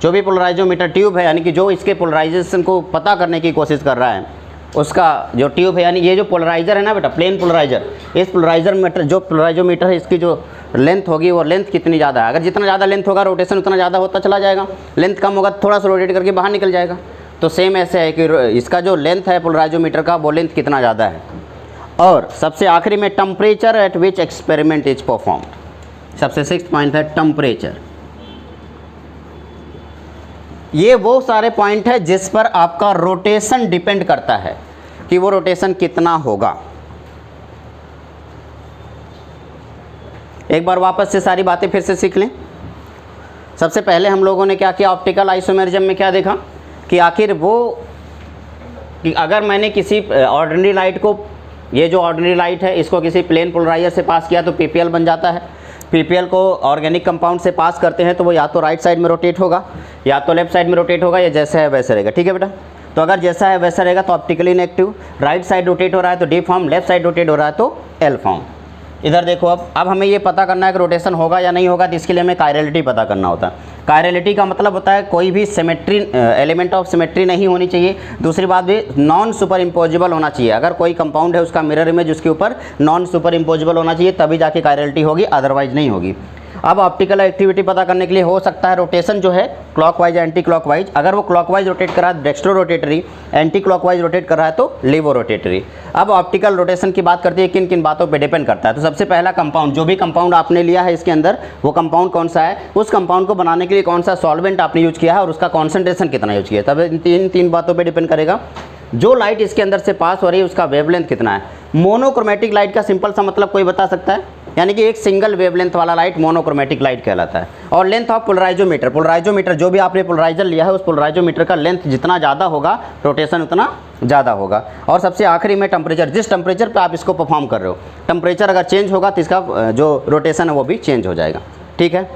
जो भी पोलराइजोमीटर ट्यूब है यानी कि जो इसके पोलराइजेशन को पता करने की कोशिश कर रहा है उसका जो ट्यूब है, यानी ये जो पोलराइज़र है ना बेटा, प्लेन पोलराइज़र, इस पोलराइज़र मीटर जो पोलराइजोमीटर है इसकी जो लेंथ होगी वो लेंथ कितनी ज़्यादा है. अगर जितना ज़्यादा लेंथ होगा रोटेशन उतना ज़्यादा होता चला जाएगा. लेंथ कम होगा थोड़ा सा रोटेट करके बाहर निकल जाएगा. तो सेम ऐसे है कि इसका जो लेंथ है पोलराइजोमीटर का वो लेंथ कितना ज़्यादा है. और सबसे आखिरी में temperature at which experiment is performed. सबसे 6th पॉइंट है टेम्परेचर. ये वो सारे पॉइंट है जिस पर आपका रोटेशन डिपेंड करता है कि वो रोटेशन कितना होगा. एक बार वापस से सारी बातें फिर से सीख लें. सबसे पहले हम लोगों ने क्या किया? ऑप्टिकल आइसोमेरिज्म में क्या देखा कि आखिर वो कि अगर मैंने किसी ऑर्डिनरी लाइट को, ये जो ऑर्डिनरी लाइट है इसको किसी प्लेन पोलराइजर से पास किया तो पीपीएल बन जाता है. पीपीएल को ऑर्गेनिक कंपाउंड से पास करते हैं तो वो या तो राइट साइड में रोटेट होगा या तो लेफ्ट साइड में रोटेट होगा, या जैसा है वैसे रहेगा. ठीक है बेटा. तो अगर जैसा है वैसा रहेगा तो optically inactive. Right side rotate हो रहा है तो D form, left side rotate हो रहा है तो एल फॉर्म. इधर देखो, अब हमें ये पता करना है कि रोटेशन होगा या नहीं होगा, तो इसके लिए हमें कायरलिटी पता करना होता है. कायरलिटी का मतलब होता है कोई भी सिमेट्री, एलिमेंट ऑफ सिमेट्री नहीं होनी चाहिए. दूसरी बात भी नॉन सुपर इम्पोजिबल होना चाहिए. अगर कोई कंपाउंड है उसका मिरर इमेज उसके ऊपर नॉन सुपर इम्पोजिबल होना चाहिए, तभी जाके कायरलिटी होगी, अदरवाइज नहीं होगी. अब ऑप्टिकल एक्टिविटी पता करने के लिए हो सकता है रोटेशन जो है क्लॉकवाइज एंटी क्लॉकवाइज, अगर वो क्लॉकवाइज रोटेट कर रहा है dextrorotatory, anticlockwise rotate कर रहा है तो लीवो रोटेटरी। अब ऑप्टिकल रोटेशन की बात करते हैं किन किन बातों पे डिपेंड करता है। तो सबसे पहला कंपाउंड, जो भी कंपाउंड आपने लिया है इसके अंदर वो कंपाउंड कौन सा है, उस कंपाउंड को बनाने के लिए कौन सा सॉल्वेंट आपने यूज किया है और उसका कॉन्सेंट्रेशन कितना यूज किया है, तब इन तीन बातों पर डिपेंड करेगा। जो लाइट इसके अंदर से पास हो रही है उसका वेवलेंथ कितना है। मोनोक्रोमेटिक लाइट का सिंपल सा मतलब कोई बता सकता है, यानी कि एक सिंगल वेवलेंथ वाला लाइट मोनोक्रोमेटिक लाइट कहलाता है। और लेंथ ऑफ पोलराइजोमीटर, पोलराइजोमीटर जो भी आपने पोलराइजर लिया है उस पोलराइजोमीटर का लेंथ जितना ज़्यादा होगा रोटेशन उतना ज़्यादा होगा। और सबसे आखिरी में टेम्परेचर, जिस टेम्परेचर पे आप इसको परफॉर्म कर रहे हो, टेम्परेचर अगर चेंज होगा तो इसका जो रोटेशन है वो भी चेंज हो जाएगा। ठीक है,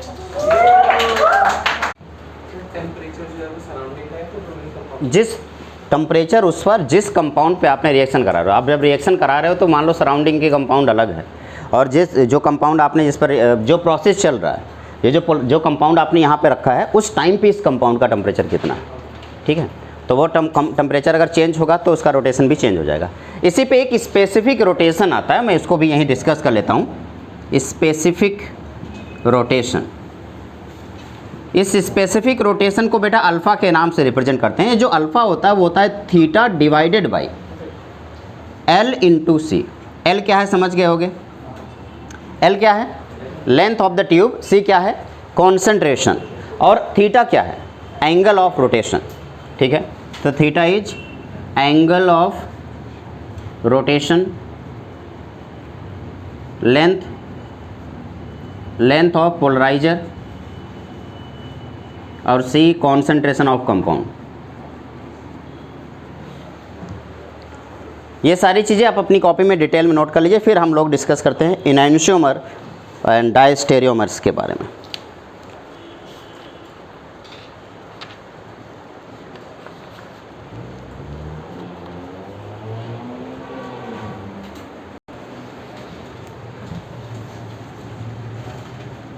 जिस टेम्परेचर उस पर जिस कंपाउंड पे आपने रिएक्शन करा रहे हो, आप जब रिएक्शन करा रहे हो तो मान लो सराउंडिंग के कंपाउंड अलग है, और जो कंपाउंड आपने जिस पर जो प्रोसेस चल रहा है, ये जो कंपाउंड आपने यहाँ पे रखा है उस टाइम पे इस कंपाउंड का टेम्परेचर कितना है। ठीक है, तो वो टेम्परेचर अगर चेंज होगा तो उसका रोटेशन भी चेंज हो जाएगा। इसी पे एक स्पेसिफिक रोटेशन आता है, मैं इसको भी यहीं डिस्कस कर लेता हूँ। स्पेसिफिक रोटेशन, इस स्पेसिफिक रोटेशन को बेटा अल्फ़ा के नाम से रिप्रेजेंट करते हैं। जो अल्फ़ा होता है वो होता है theta divided by L into C. L क्या है समझ गए होगे, एल क्या है length of the tube, C क्या है कॉन्सेंट्रेशन, और थीटा क्या है एंगल ऑफ रोटेशन। ठीक है, तो theta is angle of rotation, length of polariser, और सी कॉन्सेंट्रेशन ऑफ कंपाउंड। ये सारी चीज़ें आप अपनी कॉपी में डिटेल में नोट कर लीजिए, फिर हम लोग डिस्कस करते हैं इनैंशियोमर एंड डायस्टेरियोमर्स के बारे में।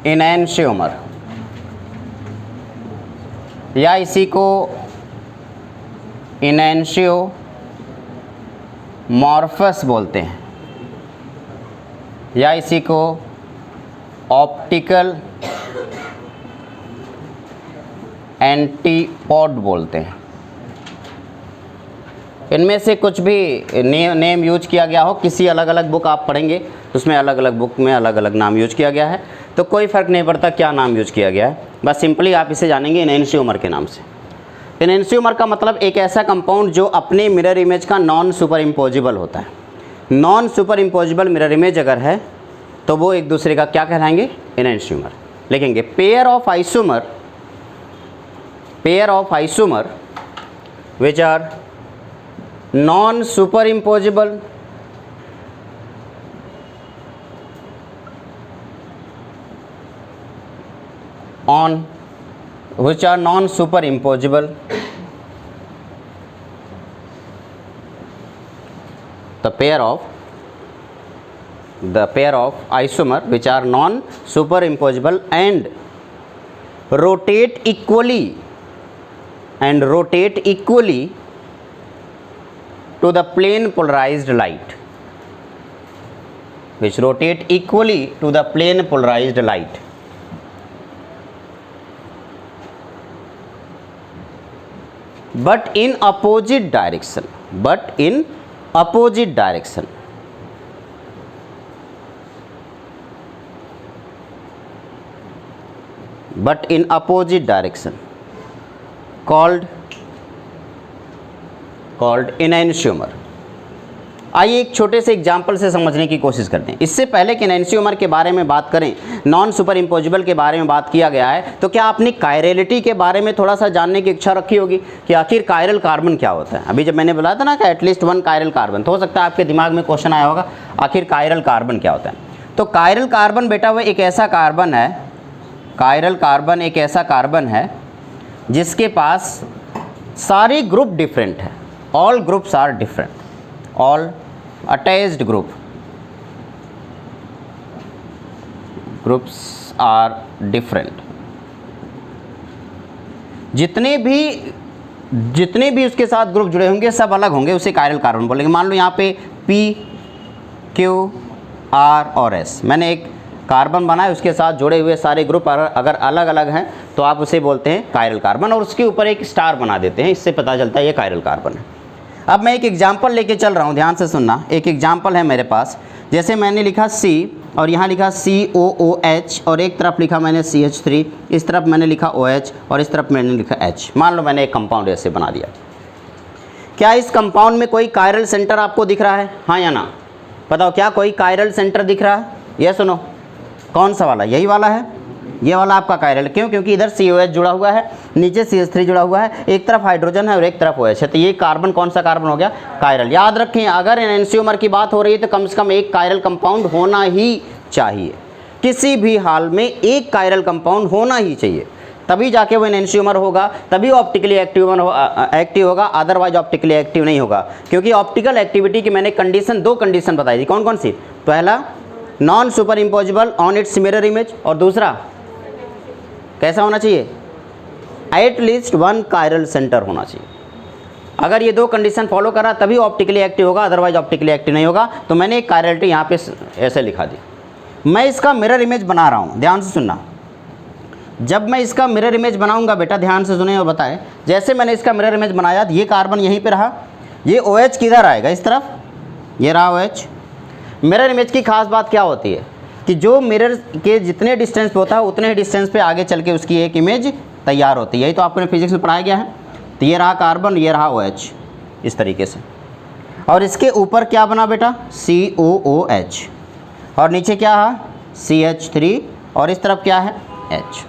इनैंशियोमर या इसी को इनैंशियोमॉर्फस बोलते हैं, या इसी को ऑप्टिकल एंटीपॉड बोलते हैं। इनमें से कुछ भी नेम यूज किया गया हो, किसी अलग अलग बुक आप पढ़ेंगे उसमें अलग अलग बुक में अलग अलग नाम यूज किया गया है, तो कोई फ़र्क नहीं पड़ता क्या नाम यूज किया गया है, बस सिंपली आप इसे जानेंगे इनैंशियोमर के नाम से। इनैंशियोमर का मतलब एक ऐसा कंपाउंड जो अपने मिरर इमेज का नॉन सुपर इम्पोजिबल होता है। Non super imposable mirror image अगर है तो वो एक दूसरे का क्या कहलाएंगे इनैंशियोमर। लिखेंगे pair of isomer which are non superimposable on which are non superimposable, the pair of isomer which are non superimposable and rotate equally to the plane polarized light, which rotate equally to the plane polarized light. But in opposite direction, called enantiomer। आइए एक छोटे से example से समझने की कोशिश करते हैं। इससे पहले कि एनैंशियोमर के बारे में बात करें, नॉन सुपर इम्पोजिबल के बारे में बात किया गया है, तो क्या आपने कायरलिटी के बारे में थोड़ा सा जानने की इच्छा रखी होगी कि आखिर कायरल कार्बन क्या होता है। अभी जब मैंने बताया था ना कि एटलीस्ट वन कायरल कार्बन, तो हो सकता है आपके दिमाग में क्वेश्चन आया होगा आखिर कायरल कार्बन क्या होता है। तो कायरल कार्बन बेटा वह एक ऐसा कार्बन है, कायरल कार्बन एक ऐसा कार्बन है जिसके पास सारे ग्रुप डिफरेंट है, all groups are different, all attached groups are different। जितने भी उसके साथ ग्रुप जुड़े होंगे सब अलग होंगे, उसे कायरल कार्बन बोलेंगे। मान लो यहाँ पे P, Q, R और S, मैंने एक कार्बन बना है उसके साथ जुड़े हुए सारे ग्रुप अगर अलग अलग हैं तो आप उसे बोलते हैं कायरल कार्बन, और उसके ऊपर एक स्टार बना देते हैं, इससे पता चलता है ये कायरल कार्बन है। अब मैं एक एग्जाम्पल लेके चल रहा हूँ, ध्यान से सुनना। एक एग्जाम्पल है मेरे पास, जैसे मैंने लिखा C और यहाँ लिखा COOH और एक तरफ लिखा मैंने CH3, इस तरफ मैंने लिखा OH और इस तरफ मैंने लिखा H। मान लो मैंने एक कंपाउंड ऐसे बना दिया। क्या इस कंपाउंड में कोई कायरल सेंटर आपको दिख रहा है, हाँ या ना? बताओ, क्या कोई कायरल सेंटर दिख रहा है? ये सुनो, कौन सा वाला? यही वाला है, ये वाला आपका कायरल। क्यों? क्योंकि इधर COH जुड़ा हुआ है, नीचे CH3 जुड़ा हुआ है, एक तरफ हाइड्रोजन है और एक तरफ OH है, तो ये कार्बन कौन सा कार्बन हो गया? कायरल। याद रखें, अगर एनेंशियोमर की बात हो रही है तो कम से कम एक कायरल कंपाउंड होना ही चाहिए, किसी भी हाल में एक कायरल कंपाउंड होना ही चाहिए, तभी जाके वो एनेंशियोमर होगा, तभी ऑप्टिकली एक्टिव होगा, अदरवाइज ऑप्टिकली एक्टिव नहीं होगा। क्योंकि ऑप्टिकल एक्टिविटी की मैंने कंडीशन, 2 कंडीशन बताई थी। कौन कौन सी? पहला, non superimposable on its mirror image, और दूसरा कैसा होना चाहिए? एटलीस्ट 1 कायरल सेंटर होना चाहिए। अगर ये 2 कंडीशन फॉलो करा तभी ऑप्टिकली एक्टिव होगा, अदरवाइज ऑप्टिकली एक्टिव नहीं होगा। तो मैंने एक कायरलिटी यहाँ पे ऐसे लिखा दी। मैं इसका मिरर इमेज बना रहा हूँ, ध्यान से सुनना। जब मैं इसका मिरर इमेज बनाऊंगा बेटा, ध्यान से सुने और बताएं। जैसे मैंने इसका मिरर इमेज बनाया, ये कार्बन यहीं पे रहा, ये OH किधर आएगा? इस तरफ, ये रहा OH। मिरर इमेज की खास बात क्या होती है कि जो मिरर के जितने डिस्टेंस पे होता है उतने ही डिस्टेंस पे आगे चल के उसकी एक इमेज तैयार होती है। यही तो आपने फिजिक्स में पढ़ाया गया है। तो ये रहा कार्बन, ये रहा OH, इस तरीके से। और इसके ऊपर क्या बना बेटा? COOH, और नीचे क्या है? CH3, और इस तरफ क्या है? H।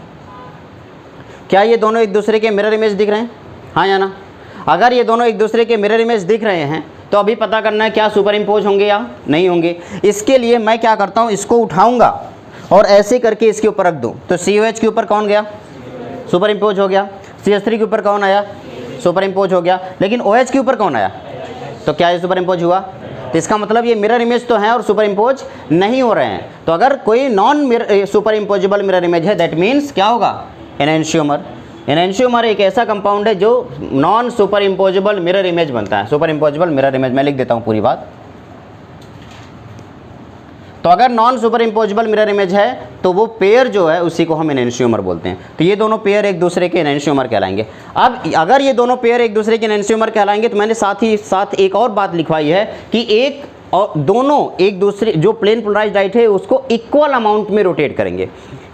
क्या ये दोनों एक दूसरे के मिरर इमेज दिख रहे हैं, हाँ या ना? अगर ये दोनों एक दूसरे के मिरर इमेज दिख रहे हैं तो अभी पता करना है क्या सुपर इम्पोज होंगे या नहीं होंगे। इसके लिए मैं क्या करता हूँ, इसको उठाऊंगा और ऐसे करके इसके ऊपर रख दूँ, तो COH के ऊपर कौन गया? सुपर इम्पोज हो गया। CH3 के ऊपर कौन आया? सुपर इम्पोज हो गया। लेकिन OH के ऊपर कौन आया? तो क्या ये सुपर इम्पोज हुआ? तो इसका मतलब ये मिरर इमेज तो हैं और सुपर इम्पोज नहीं हो रहे हैं। तो अगर कोई non super imposable mirror image है, दैट मीन्स क्या होगा? एनेंशियोमर। एनेंशियोमर एक ऐसा कंपाउंड है जो non super imposable mirror image बनता है। सुपर इम्पोजेबल मिरर इमेज, मैं लिख देता हूँ पूरी बात। तो अगर non super imposable mirror image है तो वो पेयर जो है उसी को हम एनेंशियोमर बोलते हैं। तो ये दोनों पेयर एक दूसरे के एनेंशियोमर कहलाएंगे। अब अगर ये दोनों पेयर एक दूसरे के एनेंशियोमर कहलाएंगे तो मैंने साथ ही साथ एक और बात लिखवाई है कि एक और दोनों एक दूसरे, जो प्लेन पोलराइज्ड लाइट है उसको इक्वल अमाउंट में रोटेट करेंगे।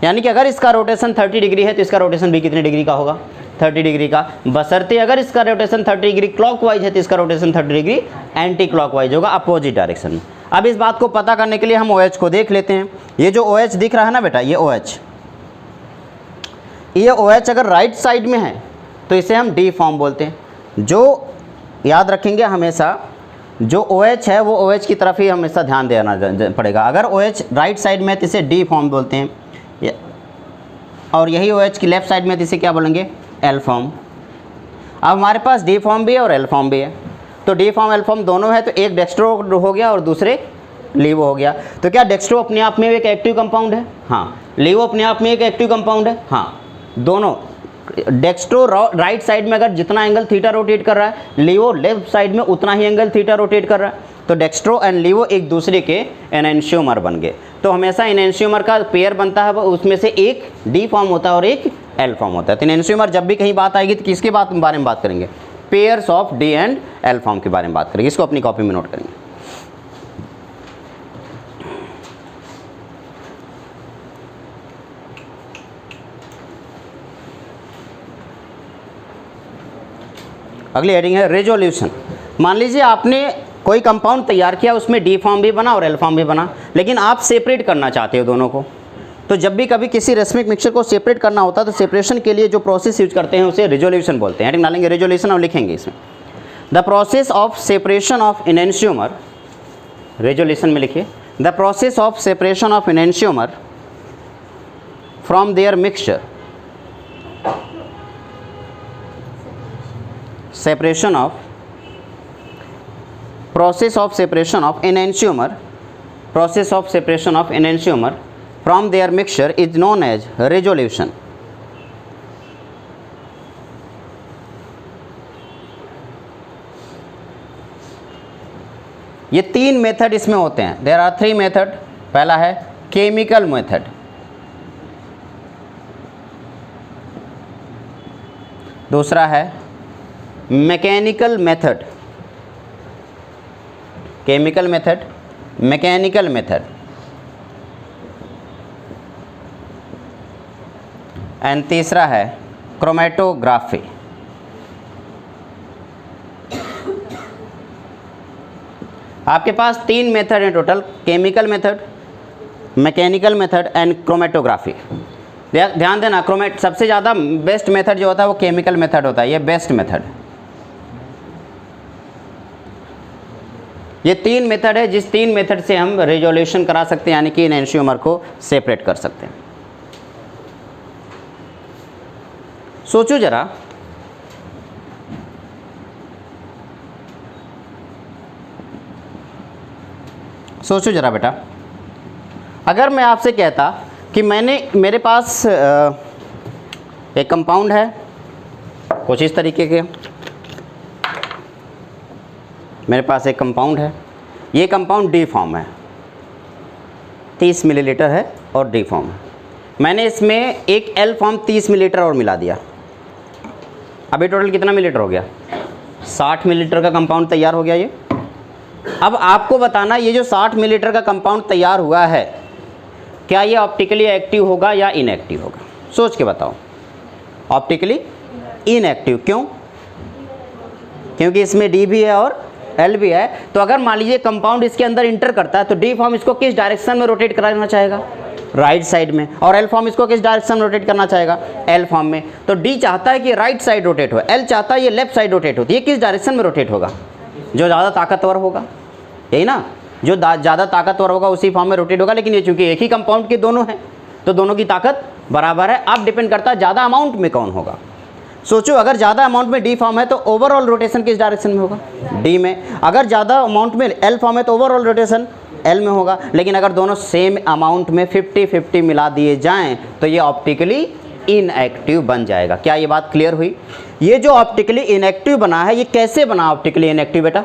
यानी कि अगर इसका रोटेशन 30 डिग्री है तो इसका रोटेशन भी कितने डिग्री का होगा? 30 डिग्री का। बशर्ते अगर इसका रोटेशन 30 डिग्री क्लॉकवाइज है तो इसका रोटेशन 30 डिग्री एंटी क्लॉकवाइज होगा, अपोजिट डायरेक्शन में। अब इस बात को पता करने के लिए हम OH को देख लेते हैं। ये जो OH दिख रहा है ना बेटा, ये OH अगर राइट साइड में है तो इसे हम D फॉर्म बोलते हैं। जो याद रखेंगे हमेशा, जो OH है वो OH की तरफ ही हमेशा ध्यान देना पड़ेगा। अगर OH राइट साइड में है तो इसे D फॉर्म बोलते हैं, और यही OH की लेफ्ट साइड में तो इसे क्या बोलेंगे? L form. अब हमारे पास D फॉर्म भी है और L फॉर्म भी है। तो D फॉर्म L फॉर्म दोनों है, तो एक डेक्स्ट्रो हो गया और दूसरे लीवो हो गया। तो क्या डेक्स्ट्रो अपने आप में एक एक्टिव कंपाउंड है? हाँ। लीवो अपने आप में एक एक्टिव कंपाउंड है? हाँ। दोनों, डेक्स्ट्रो राइट साइड में अगर जितना एंगल थीटा रोटेट कर रहा है, लीवो लेफ्ट साइड में उतना ही एंगल थीटा रोटेट कर रहा है। तो डेक्स्ट्रो एंड लीवो एक दूसरे के एनेंशियोमर बन गए। तो हमेशा एनेंशियोमर का पेयर बनता है, उसमें से एक D फॉर्म होता है और एक L फॉर्म होता है। तो एनेंशियोमर जब भी कहीं बात आएगी तो किसके बारे में बात करेंगे? Pairs of D and L form के बारे में बात करेंगे। इसको अपनी कॉपी में नोट करेंगे। अगली हेडिंग है रेजोल्यूशन। मान लीजिए आपने कोई कंपाउंड तैयार किया, उसमें D फॉर्म भी बना और L फॉर्म भी बना, लेकिन आप सेपरेट करना चाहते हो दोनों को। तो जब भी कभी किसी रेसमिक मिक्सचर को सेपरेट करना होता है तो सेपरेशन के लिए जो प्रोसेस यूज करते हैं उसे रेजोल्यूशन बोलते हैं। हेडिंग डालेंगे रेजोल्यूशन और लिखेंगे इसमें the process of separation of enantiomer. Resolution में लिखिए the process of separation of enantiomer from their mixture. Separation of process of separation of enantiomer, process of separation of enantiomer from their mixture is known as resolution. ये 3 method इसमें होते हैं। There are 3 method. पहला है chemical method, दूसरा है mechanical method, chemical method, mechanical method, and तीसरा है क्रोमेटोग्राफी। आपके पास 3 मेथड हैं total, chemical method, mechanical method and chromatography. ध्यान देना, सबसे ज़्यादा बेस्ट मेथड जो होता है वो केमिकल मेथड होता है, ये बेस्ट मेथड। ये 3 मेथड है, जिस 3 मेथड से हम रेजोल्यूशन करा सकते हैं, यानी कि इन एंशियोमर को सेपरेट कर सकते हैं। सोचो जरा, सोचो जरा बेटा, अगर मैं आपसे कहता कि मेरे पास एक कंपाउंड है कुछ इस तरीके के, मेरे पास एक कंपाउंड है, ये कंपाउंड डी फॉर्म है, 30 मिलीलीटर है और डी फॉर्म है। मैंने इसमें एक एल फॉर्म 30 मिलीलीटर और मिला दिया, अभी टोटल कितना मिलीलीटर हो गया? 60 मिलीलीटर का कंपाउंड तैयार हो गया ये। अब आपको बताना, ये जो 60 मिलीलीटर का कंपाउंड तैयार हुआ है, क्या ये ऑप्टिकली एक्टिव होगा या इनएक्टिव होगा? सोच के बताओ। ऑप्टिकली इनएक्टिव, क्यों? क्योंकि इसमें डी भी है और एल भी है। तो अगर मान लीजिए कंपाउंड इसके अंदर इंटर करता है तो डी फॉर्म इसको किस डायरेक्शन में रोटेट कराना चाहेगा? राइट साइड में। और एल फॉर्म इसको किस डायरेक्शन में रोटेट करना चाहेगा? एल फॉर्म में। तो डी चाहता है कि राइट साइड रोटेट हो, एल चाहता है ये लेफ्ट साइड रोटेट हो। ये किस डायरेक्शन में रोटेट होगा? जो ज़्यादा ताकतवर होगा, यही ना, जो ज़्यादा ताकतवर होगा उसी फॉर्म में रोटेट होगा। लेकिन ये चूंकि एक ही कंपाउंड के दोनों हैं तो दोनों की ताकत बराबर है। अब डिपेंड करता है ज़्यादा अमाउंट में कौन होगा। सोचो, अगर ज़्यादा अमाउंट में डी फॉर्म है तो ओवरऑल रोटेशन किस डायरेक्शन में होगा? डी में। अगर ज़्यादा अमाउंट में एल फॉर्म है तो ओवरऑल रोटेशन एल में होगा। लेकिन अगर दोनों सेम अमाउंट में 50-50 मिला दिए जाएं तो ये ऑप्टिकली इनएक्टिव बन जाएगा। क्या ये बात क्लियर हुई? ये जो ऑप्टिकली इनएक्टिव बना है, ये कैसे बना ऑप्टिकली इनएक्टिव बेटा?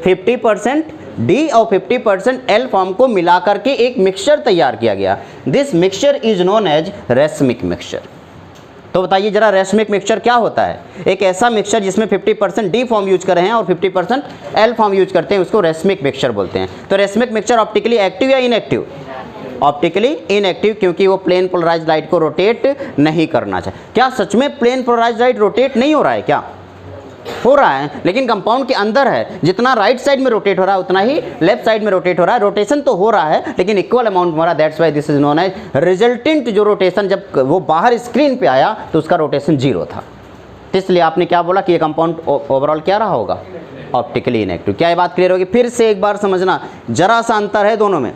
50% डी और 50% एल फॉर्म को मिला करके एक मिक्सचर तैयार किया गया। This mixture is known as racemic mixture. तो बताइए जरा, रेसमिक मिक्सचर क्या होता है? एक ऐसा मिक्सचर जिसमें 50% डी फॉर्म यूज कर रहे हैं और 50% एल फॉर्म यूज करते हैं, उसको रेसमिक मिक्सचर बोलते हैं। तो रेसमिक मिक्सचर ऑप्टिकली एक्टिव या इनएक्टिव? ऑप्टिकली इनएक्टिव, क्योंकि वो प्लेन पोलराइज्ड लाइट को रोटेट नहीं करना चाहिए। क्या सच में प्लेन पोलराइज्ड लाइट रोटेट नहीं हो रहा है? क्या हो रहा है, लेकिन कंपाउंड के अंदर है। जितना राइट साइड में रोटेट हो रहा है उतना ही लेफ्ट साइड में रोटेट हो रहा है। रोटेशन तो हो रहा है लेकिन इक्वल अमाउंट में हो रहा है। That's why this is known as resultant. जो रोटेशन जब वो बाहर स्क्रीन पे आया तो उसका रोटेशन 0 था। इसलिए आपने क्या बोला कि ये कंपाउंड ओवरऑल क्या रहा होगा? Optically inactive. क्या ये बात क्लियर होगी? फिर से एक बार समझना, जरा सा अंतर है दोनों में।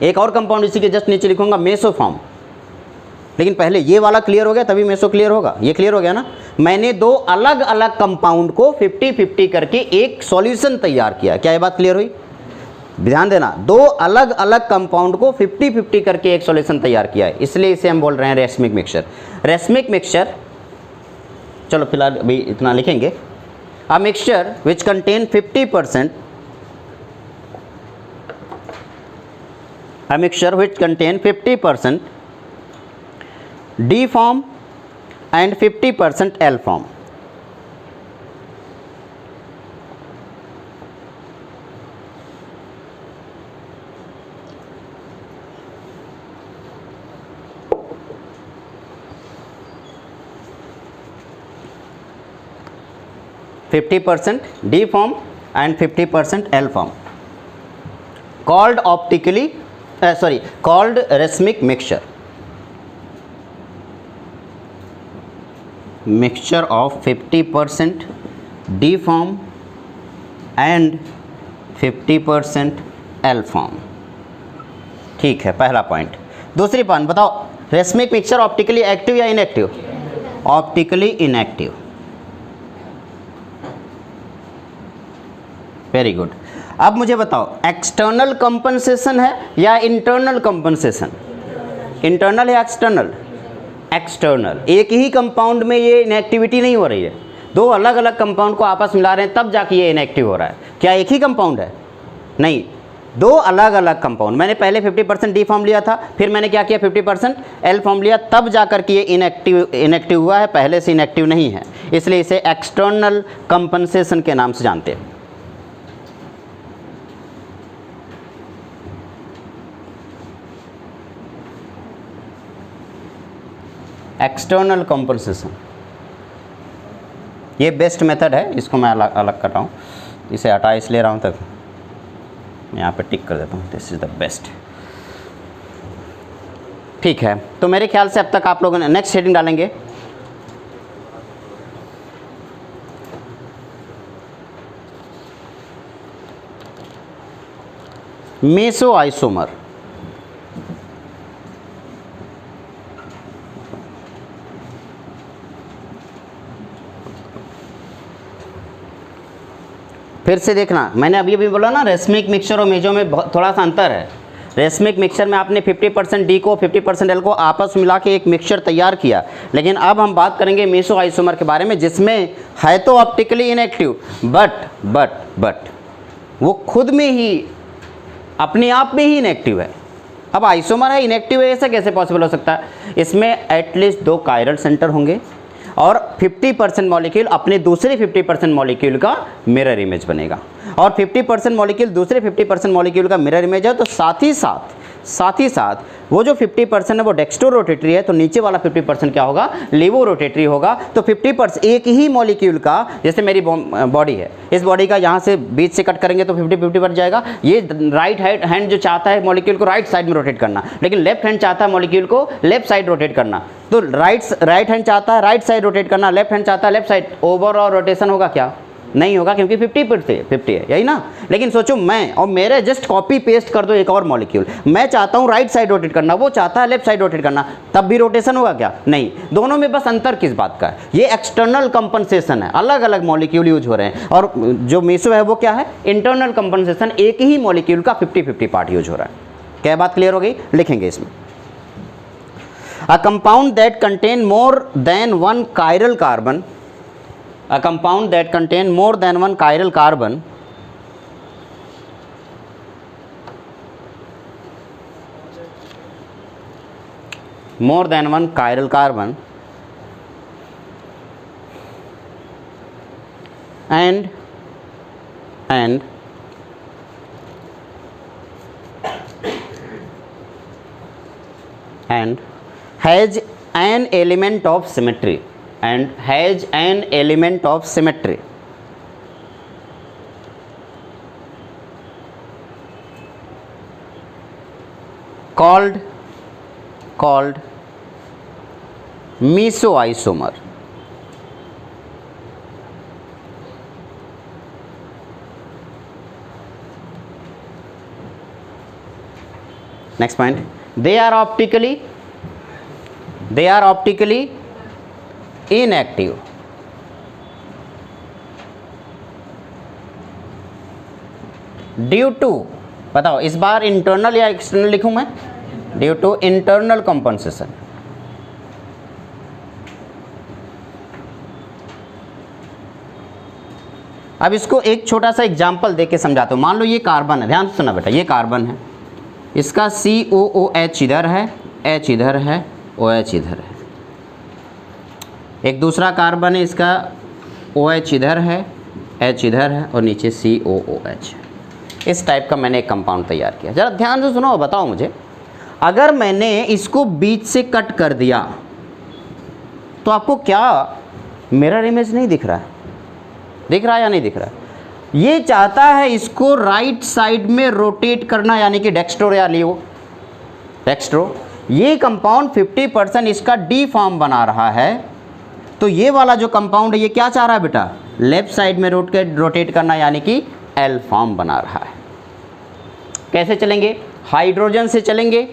एक और कंपाउंड इसी के जस्ट नीचे लिखूंगा, मेसोफॉर्म। लेकिन पहले ये वाला क्लियर हो गया तभी मेसो क्लियर होगा। ये क्लियर हो गया ना? मैंने 2 अलग अलग कंपाउंड को 50-50 करके एक सॉल्यूशन तैयार किया। क्या ये बात क्लियर हुई? ध्यान देना, 2 अलग अलग कंपाउंड को 50-50 करके एक सॉल्यूशन तैयार किया है, इसलिए इसे हम बोल रहे हैं रेसमिक मिक्सचर। रेसमिक मिक्सचर, चलो फिलहाल अभी इतना लिखेंगे। A mixture which contain 50%, a mixture which contain 50% D form and 50% L form. (50% D form and 50% L form) called called racemic mixture. Mixture of 50% D form and 50% L form. ठीक है, पहला point. दूसरी point बताओ, racemic mixture optically active या inactive? Optically inactive. Very good. अब मुझे बताओ, external compensation है या इंटरनल कंपनसेशन? इंटरनल या एक्सटर्नल? एक्सटर्नल। एक ही कंपाउंड में ये इनएक्टिविटी नहीं हो रही है, 2 अलग अलग कंपाउंड को आपस मिला रहे हैं तब जाके ये इनएक्टिव हो रहा है। क्या एक ही कंपाउंड है? नहीं, दो अलग अलग कंपाउंड, मैंने पहले 50% डी फॉर्म लिया था, फिर मैंने क्या किया 50% एल फॉर्म लिया, तब जाकर के ये इनएक्टिव हुआ है, पहले से इनएक्टिव नहीं है, इसलिए इसे एक्सटर्नल कंपनसेशन के नाम से जानते हैं। एक्सटर्नल कंपनसेशन ये बेस्ट मेथड है, इसको मैं अलग कर रहा हूँ, इसे हटा इसलिए रहा हूँ तक यहाँ पे टिक कर देता हूँ, दिस इज़ द बेस्ट। ठीक है, तो मेरे ख्याल से अब तक आप लोगों ने नेक्स्ट हेडिंग डालेंगे मेसो आइसोमर। फिर से देखना, मैंने अभी भी बोला ना रेसमिक मिक्सचर और मेजो में थोड़ा सा अंतर है। रेसमिक मिक्सचर में आपने 50% डी को 50% एल को आपस में मिला के एक मिक्सचर तैयार किया, लेकिन अब हम बात करेंगे मेसो आइसोमर के बारे में, जिसमें है तो ऑप्टिकली इनएक्टिव बट वो खुद में ही अपने आप में ही इनएक्टिव है। अब आइसोमर है, इनएक्टिव है, ऐसा कैसे पॉसिबल हो सकता है? इसमें एटलीस्ट 2 कायरल सेंटर होंगे और 50% मॉलिक्यूल अपने दूसरे 50% मॉलिक्यूल का मिरर इमेज बनेगा, और 50% मॉलिक्यूल दूसरे 50% मॉलिक्यूल का मिरर इमेज है, तो साथ ही साथ वो जो 50% है वो डेक्स्ट्रो रोटेटरी है, तो नीचे वाला 50% क्या होगा? लीवो रोटेटरी होगा। तो 50% एक ही मॉलिक्यूल का, जैसे मेरी बॉडी है, इस बॉडी का यहाँ से बीच से कट करेंगे तो 50-50 बन जाएगा। ये राइट हैंड जो चाहता है मॉलिक्यूल को राइट साइड में रोटेट करना, लेकिन लेफ्ट हैंड चाहता है मॉलिक्यूल को लेफ्ट साइड रोटेट करना, तो राइट हैंड चाहता है राइट साइड रोटेट करना, लेफ्ट हैंड चाहता है लेफ्ट साइड, ओवरऑल रोटेशन होगा क्या? नहीं होगा, क्योंकि 50 है, यही ना। लेकिन सोचो मैं और मेरे जस्ट कॉपी पेस्ट कर दो एक और मॉलिक्यूल, मैं चाहता हूँ राइट साइड रोटेट करना, वो चाहता है लेफ्ट साइड रोटेट करना, तब भी रोटेशन होगा क्या? नहीं। दोनों में बस अंतर किस बात का है? ये एक्सटर्नल कंपनसेशन है, अलग अलग मॉलिक्यूल यूज हो रहे हैं, और जो मेसो है वो क्या है? इंटरनल कंपनसेशन, एक ही मॉलिक्यूल का 50-50 पार्ट यूज हो रहा है। क्या बात क्लियर हो गई? लिखेंगे इसमें A compound that contain more than one chiral carbon, a compound that contain more than one chiral carbon and has an element of symmetry called mesoisomer. Next point, they are optically inactive. Due to, बताओ इस बार internal या external लिखूं मैं? Due to internal compensation. अब इसको एक छोटा सा एग्जांपल देके समझाता हूं। मान लो ये कार्बन है, ध्यान से सुना बेटा, ये कार्बन है, इसका COOH इधर है, H इधर है, OH इधर है। एक दूसरा कार्बन है, इसका OH इधर है, H इधर है, और नीचे COOH। इस टाइप का मैंने एक कंपाउंड तैयार किया। ज़रा ध्यान से सुनो, बताओ मुझे, अगर मैंने इसको बीच से कट कर दिया तो आपको क्या मिरर इमेज नहीं दिख रहा है? दिख रहा है या नहीं दिख रहा है? ये चाहता है इसको राइट साइड में रोटेट करना, यानी कि डेक्स्ट्रो या लीवो, डेक्स्ट्रो। ये कंपाउंड 50% इसका डी फॉर्म बना रहा है, तो ये वाला जो कंपाउंड है ये क्या चाह रहा है बेटा? लेफ्ट साइड में रोटेट करना, यानी कि एल फॉर्म बना रहा है। कैसे चलेंगे? हाइड्रोजन से चलेंगे।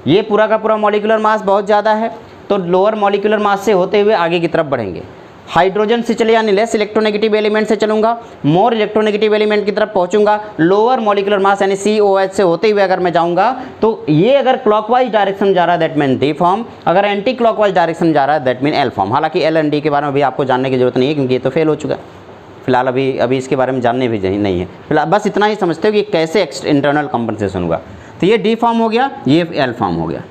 ये पूरा का पूरा मॉलिक्यूलर मास बहुत ज़्यादा है, तो लोअर मॉलिक्यूलर मास से होते हुए आगे की तरफ बढ़ेंगे। हाइड्रोजन से चले, यानी लेस इलेक्ट्रोनेगेटिव एलिमेंट से चलूँगा, मोर इलेक्ट्रोनेगेटिव एलिमेंट की तरफ पहुँचूंगा। लोअर मॉलिक्यूलर मास यानी COH से होते हुए अगर मैं जाऊँगा, तो ये अगर क्लॉकवाइज डायरेक्शन जा रहा है दैट मीन डी फॉर्म, अगर एंटी क्लॉकवाइज डायरेक्शन जा रहा है दैट मीन एल फॉर्म। हालांकि एल एंड डी के बारे में भी आपको जानने की जरूरत नहीं है, क्योंकि ये तो फेल हो चुका है, फिलहाल अभी इसके बारे में जानने भी नहीं है, फिलहाल बस इतना ही समझते हो कि कैसे इंटरनल कंपनसेशन होगा। तो ये डी फॉर्म हो गया, ये एल फॉर्म हो गया,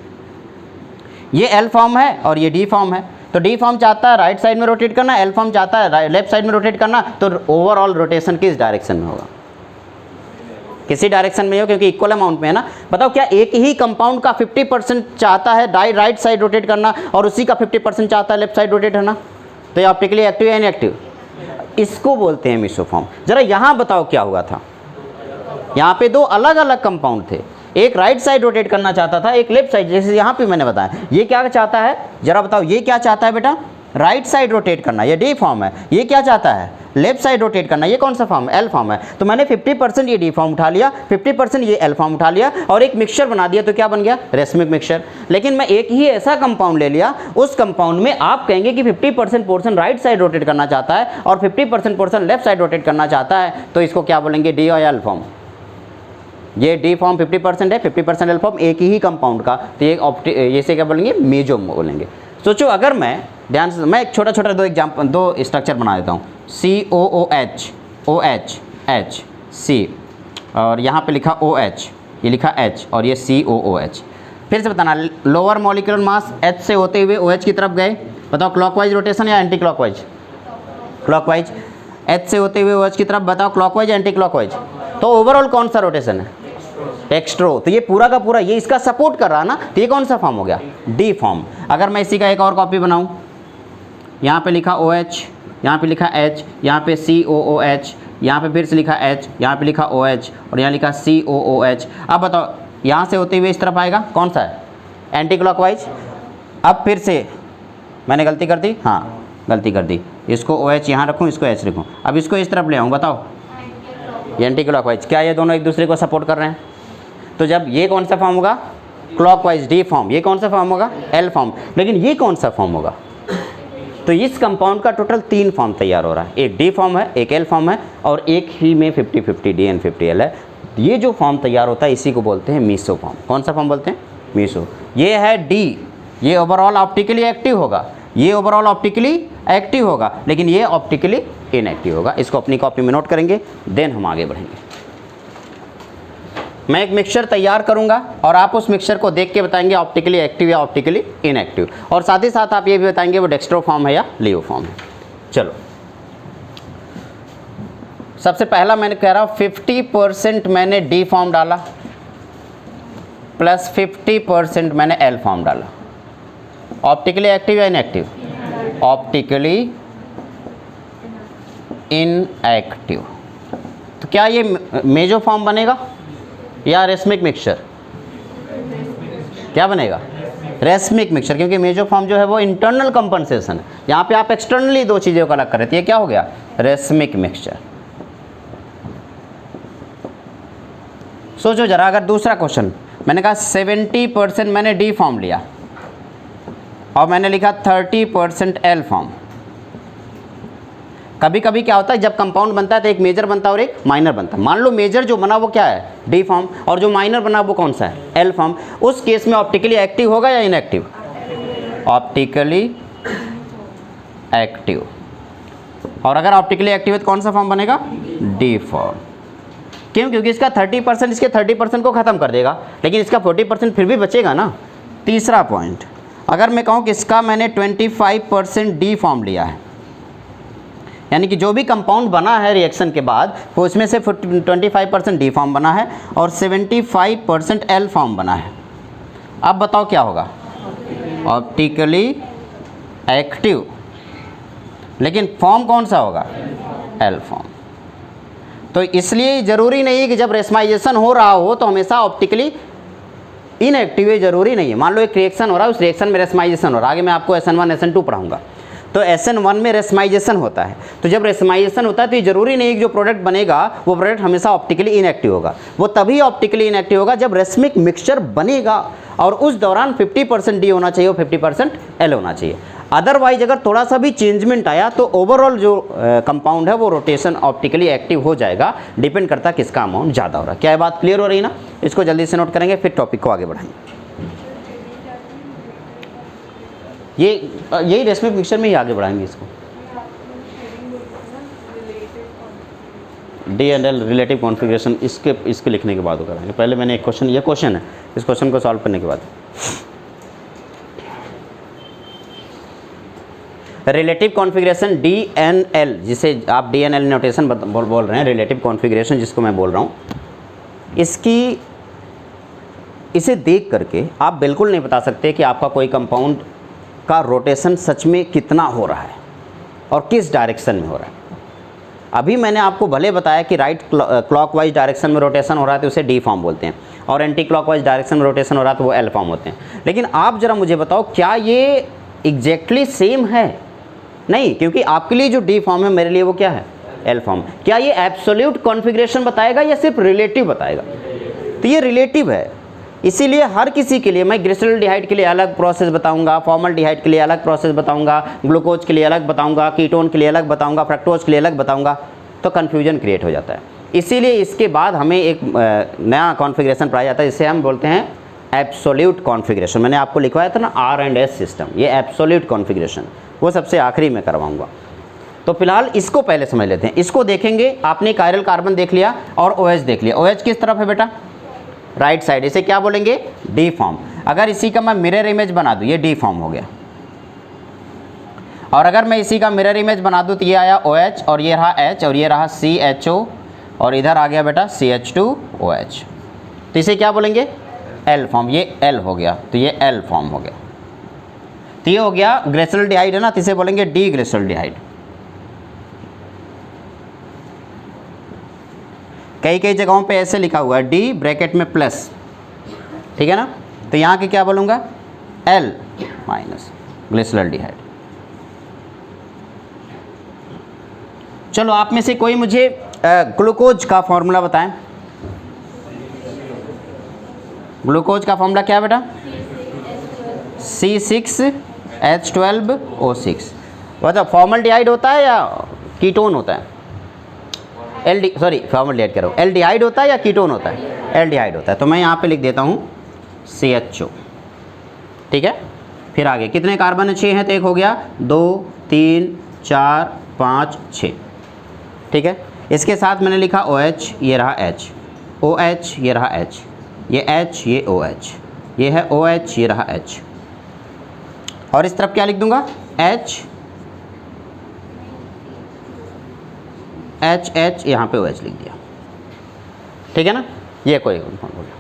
ये एल फॉर्म है और ये डी फॉर्म है। तो डी फॉर्म चाहता है राइट साइड में रोटेट करना, एल फॉर्म चाहता है लेफ्ट साइड में रोटेट करना। तो ओवरऑल रोटेशन किस डायरेक्शन में होगा? किसी डायरेक्शन में हो, क्योंकि इक्वल अमाउंट में है ना। बताओ क्या एक ही कंपाउंड का 50% चाहता है राइट साइड रोटेट करना और उसी का 50% चाहता है लेफ्ट साइड रोटेट करना? तो ये ऑप्टिकली एक्टिव या इनएक्टिव? इसको बोलते हैं मेसोफॉर्म। जरा यहाँ बताओ क्या हुआ था, यहाँ पे दो अलग अलग कंपाउंड थे, एक राइट साइड रोटेट करना चाहता था, एक लेफ्ट साइड। जैसे यहाँ पे मैंने बताया, ये क्या चाहता है, जरा बताओ, ये क्या चाहता है बेटा? राइट साइड रोटेट करना, ये डी फॉर्म है। ये क्या चाहता है? लेफ्ट साइड रोटेट करना। ये कौन सा फॉर्म है? एल फॉर्म है। तो मैंने 50% ये डी फॉर्म उठा लिया, 50% ये एल फॉर्म उठा लिया और एक मिक्सचर बना दिया। तो क्या बन गया? Racemic mixture. लेकिन मैं एक ही ऐसा कंपाउंड ले लिया, उस कंपाउंड में आप कहेंगे कि 50% पोर्शन राइट साइड रोटेट करना चाहता है और 50% पोर्शन लेफ्ट साइड रोटेट करना चाहता है। तो इसको क्या बोलेंगे? डी और एल फॉर्म। ये डी फॉर्म 50% है, 50% एल फॉर्म, एक ही कंपाउंड का। तो ये से क्या बोलेंगे? मेजो बोलेंगे। सोचो, अगर मैं ध्यान से, मैं एक छोटा छोटा दो स्ट्रक्चर बना देता हूँ। COOH, OH, H, C, और यहाँ पे लिखा OH, ये लिखा H और ये COOH। फिर से बताना, लोअर मॉलिक्यूलर मास H से होते हुए OH की तरफ गए। बताओ क्लॉकवाइज रोटेशन या एंटी क्लॉकवाइज? क्लॉकवाइज। H से होते हुए OH की तरफ, बताओ क्लॉकवाइज या एंटी क्लॉकवाइज? तो ओवरऑल कौन सा रोटेशन है? एक्स्ट्रो। तो ये पूरा का पूरा ये इसका सपोर्ट कर रहा ना, तो ये कौन सा फॉर्म हो गया? D form. अगर मैं इसी का एक और कॉपी बनाऊं, यहाँ पे लिखा OH, यहाँ पे लिखा H, यहाँ पे COOH, यहाँ पे फिर से लिखा H, यहाँ पे लिखा OH और यहाँ लिखा COOH। अब बताओ, यहाँ से होते हुए इस तरफ आएगा, कौन सा है? Anti clockwise. अब फिर से मैंने गलती कर दी, हाँ गलती कर दी, इसको OH यहाँ रखूँ, इसको H रखूँ। अब इसको इस तरफ ले आऊँ, बताओ, ये एंटी क्लॉकवाइज। क्या ये दोनों एक दूसरे को सपोर्ट कर रहे हैं? तो जब ये कौन सा फॉर्म होगा? Clockwise, D form. ये कौन सा फॉर्म होगा? L form. लेकिन ये कौन सा फॉर्म होगा? तो इस कंपाउंड का टोटल 3 फॉर्म तैयार हो रहा है। एक डी फॉर्म है, एक एल फॉर्म है और एक ही में 50-50 डी एंड 50 एल है। ये जो फॉर्म तैयार होता है इसी को बोलते हैं मीसो फॉर्म। कौन सा फॉर्म बोलते हैं? मीसो। ये है डी, ये ओवरऑल ऑप्टिकली एक्टिव होगा, ये ओवरऑल ऑप्टिकली एक्टिव होगा, लेकिन ये ऑप्टिकली इनएक्टिव होगा। इसको अपनी कॉपी में नोट करेंगे, देन हम आगे बढ़ेंगे। मैं एक मिक्सचर तैयार करूंगा और आप उस मिक्सचर को देख के बताएंगे ऑप्टिकली एक्टिव या ऑप्टिकली इनएक्टिव, और साथ ही साथ आप ये भी बताएंगे वो डेक्स्ट्रो फॉर्म है या लियो फॉर्म है। चलो, सबसे पहला मैंने कह रहा हूँ 50% मैंने डी फॉर्म डाला प्लस 50% मैंने एल फॉर्म डाला। ऑप्टिकली एक्टिव या इनएक्टिव? Optically inactive. तो क्या ये मेजो फॉर्म बनेगा या रेसमिक मिक्सचर? क्या बनेगा? रेसमिक मिक्सचर, क्योंकि मेजो फॉर्म जो है वो इंटरनल कंपनसेशन है। यहाँ पे आप एक्सटर्नली दो चीज़ों को अलग कर रहे थे, ये क्या हो गया? Racemic mixture. सोचो जरा, अगर दूसरा क्वेश्चन मैंने कहा 70% मैंने डी फॉर्म लिया और मैंने लिखा 30% एल फॉर्म। कभी कभी क्या होता है, जब कंपाउंड बनता है तो एक मेजर बनता है और एक माइनर बनता है। मान लो मेजर जो बना वो क्या है? डी फॉर्म, और जो माइनर बना वो कौन सा है? L form. उस केस में ऑप्टिकली एक्टिव होगा या इनएक्टिव? Optically active. और अगर ऑप्टिकली एक्टिव है तो कौन सा फॉर्म बनेगा? D form. क्यों? क्योंकि इसका 30% इसके 30% को ख़त्म कर देगा, लेकिन इसका 40% फिर भी बचेगा ना। तीसरा पॉइंट, अगर मैं कहूँ कि इसका मैंने 25% डी फॉर्म लिया है, यानी कि जो भी कंपाउंड बना है रिएक्शन के बाद वो इसमें से 25% डी फॉर्म बना है और 75% एल फॉर्म बना है। अब बताओ क्या होगा? ऑप्टिकली एक्टिव, लेकिन फॉर्म कौन सा होगा? L form. तो इसलिए ज़रूरी नहीं है कि जब रेसमाइजेशन हो रहा हो तो हमेशा ऑप्टिकली इनएक्टिव है, ज़रूरी नहीं है। मान लो एक रिएक्शन हो रहा है, उस रिएक्शन में रेसमाइजेशन हो रहा है, आगे मैं आपको SN1 SN2 पढ़ाऊंगा। तो SN1 में रेसमाइजेशन होता है, तो जब रेसमाइजेशन होता है तो ये जरूरी नहीं कि जो प्रोडक्ट बनेगा वो प्रोडक्ट हमेशा ऑप्टिकली इनएक्टिव होगा। वो तभी ऑप्टिकली इनएक्टिव होगा जब रेसमिक मिक्सचर बनेगा और उस दौरान 50% डी होना चाहिए और 50% एल होना चाहिए। अदरवाइज अगर थोड़ा सा भी चेंजमेंट आया तो ओवरऑल जो कंपाउंड है वो रोटेशन ऑप्टिकली एक्टिव हो जाएगा। डिपेंड करता है किसका अमाउंट ज़्यादा हो रहा है। क्या ये बात क्लियर हो रही ना? इसको जल्दी से नोट करेंगे, फिर टॉपिक को आगे बढ़ाएंगे। यही रेसमिक मिक्सचर में ही आगे बढ़ाएंगे इसको। DNL रिलेटिव कॉन्फ़िगरेशन इसके लिखने के बाद कराएंगे। पहले मैंने एक क्वेश्चन, ये क्वेश्चन है, इस क्वेश्चन को सॉल्व करने के बाद रिलेटिव कॉन्फ़िगरेशन DNL, जिसे आप DNL नोटेशन बोल रहे हैं, रिलेटिव कॉन्फ़िगरेशन जिसको मैं बोल रहा हूँ, इसे देख करके आप बिल्कुल नहीं बता सकते कि आपका कोई कंपाउंड का रोटेशन सच में कितना हो रहा है और किस डायरेक्शन में हो रहा है। अभी मैंने आपको भले बताया कि राइट क्लॉकवाइज डायरेक्शन में रोटेशन हो रहा है तो उसे डी फॉर्म बोलते हैं, और एंटी क्लॉकवाइज डायरेक्शन में रोटेशन हो रहा है तो वो एल फॉर्म होते हैं। लेकिन आप ज़रा मुझे बताओ, क्या ये एग्जैक्टली सेम है? नहीं, क्योंकि आपके लिए जो डी फॉर्म है मेरे लिए वो क्या है? L form. क्या ये एब्सोल्यूट कॉन्फ़िगरेशन बताएगा या सिर्फ रिलेटिव बताएगा? तो ये रिलेटिव है, इसीलिए हर किसी के लिए मैं ग्लिसरॉल्डिहाइड के लिए अलग प्रोसेस बताऊंगा, फॉर्मल्डिहाइड के लिए अलग प्रोसेस बताऊंगा, ग्लूकोज के लिए अलग बताऊंगा, कीटोन के लिए अलग बताऊंगा, फ्रक्टोज के लिए अलग बताऊंगा, तो कन्फ्यूजन क्रिएट हो जाता है। इसीलिए इसके बाद हमें एक नया कॉन्फ़िगरेशन पढ़ाया जाता है, जिसे हम बोलते हैं एब्सोल्यूट कॉन्फ़िगरेशन। मैंने आपको लिखवाया था ना R&S सिस्टम, ये एब्सोल्यूट कॉन्फ़िगरेशन, वो सबसे आखिरी में करवाऊँगा। तो फिलहाल इसको पहले समझ लेते हैं। इसको देखेंगे, आपने कायरल कार्बन देख लिया और OH देख लिया। OH किस तरफ है बेटा? Right side. इसे क्या बोलेंगे? D form. अगर इसी का मैं मिरर इमेज बना दूं, ये डी फॉर्म हो गया। और अगर मैं इसी का मिरर इमेज बना दूं तो ये आया OH, और ये रहा H, और ये रहा CHO, और इधर आ गया बेटा CH2OH। तो इसे क्या बोलेंगे? L form. ये एल हो गया, तो ये एल फॉर्म हो गया। तो ये हो गया ग्लिसरॉल्डिहाइड है ना, तो इसे बोलेंगे डी ग्लिसरॉल्डिहाइड। कई कई जगहों पे ऐसे लिखा हुआ है डी ब्रैकेट में प्लस, ठीक है ना? तो यहाँ के क्या बोलूँगा? L minus glyceraldehyde. चलो आप में से कोई मुझे ग्लूकोज का फॉर्मूला बताएं। ग्लूकोज का फॉर्मूला क्या है बेटा? C6H12O6। मतलब फॉर्मल्डिहाइड होता है या कीटोन होता है? फॉर्मल्डिहाइड कह रहा हूँ, एल्डिहाइड होता है या कीटोन होता है? एल्डिहाइड होता है। तो मैं यहाँ पे लिख देता हूँ CHO, ठीक है। फिर आगे कितने कार्बन है? 6 हैं, तो एक हो गया, 2 3 4 5 6, ठीक है। इसके साथ मैंने लिखा OH, ये रहा H, OH ये रहा H, ये H ये OH, ये है OH ये रहा H, और इस तरफ क्या लिख दूंगा? H यहाँ पे OH लिख दिया, ठीक है ना। ये कोई कंपाउंड हो गया।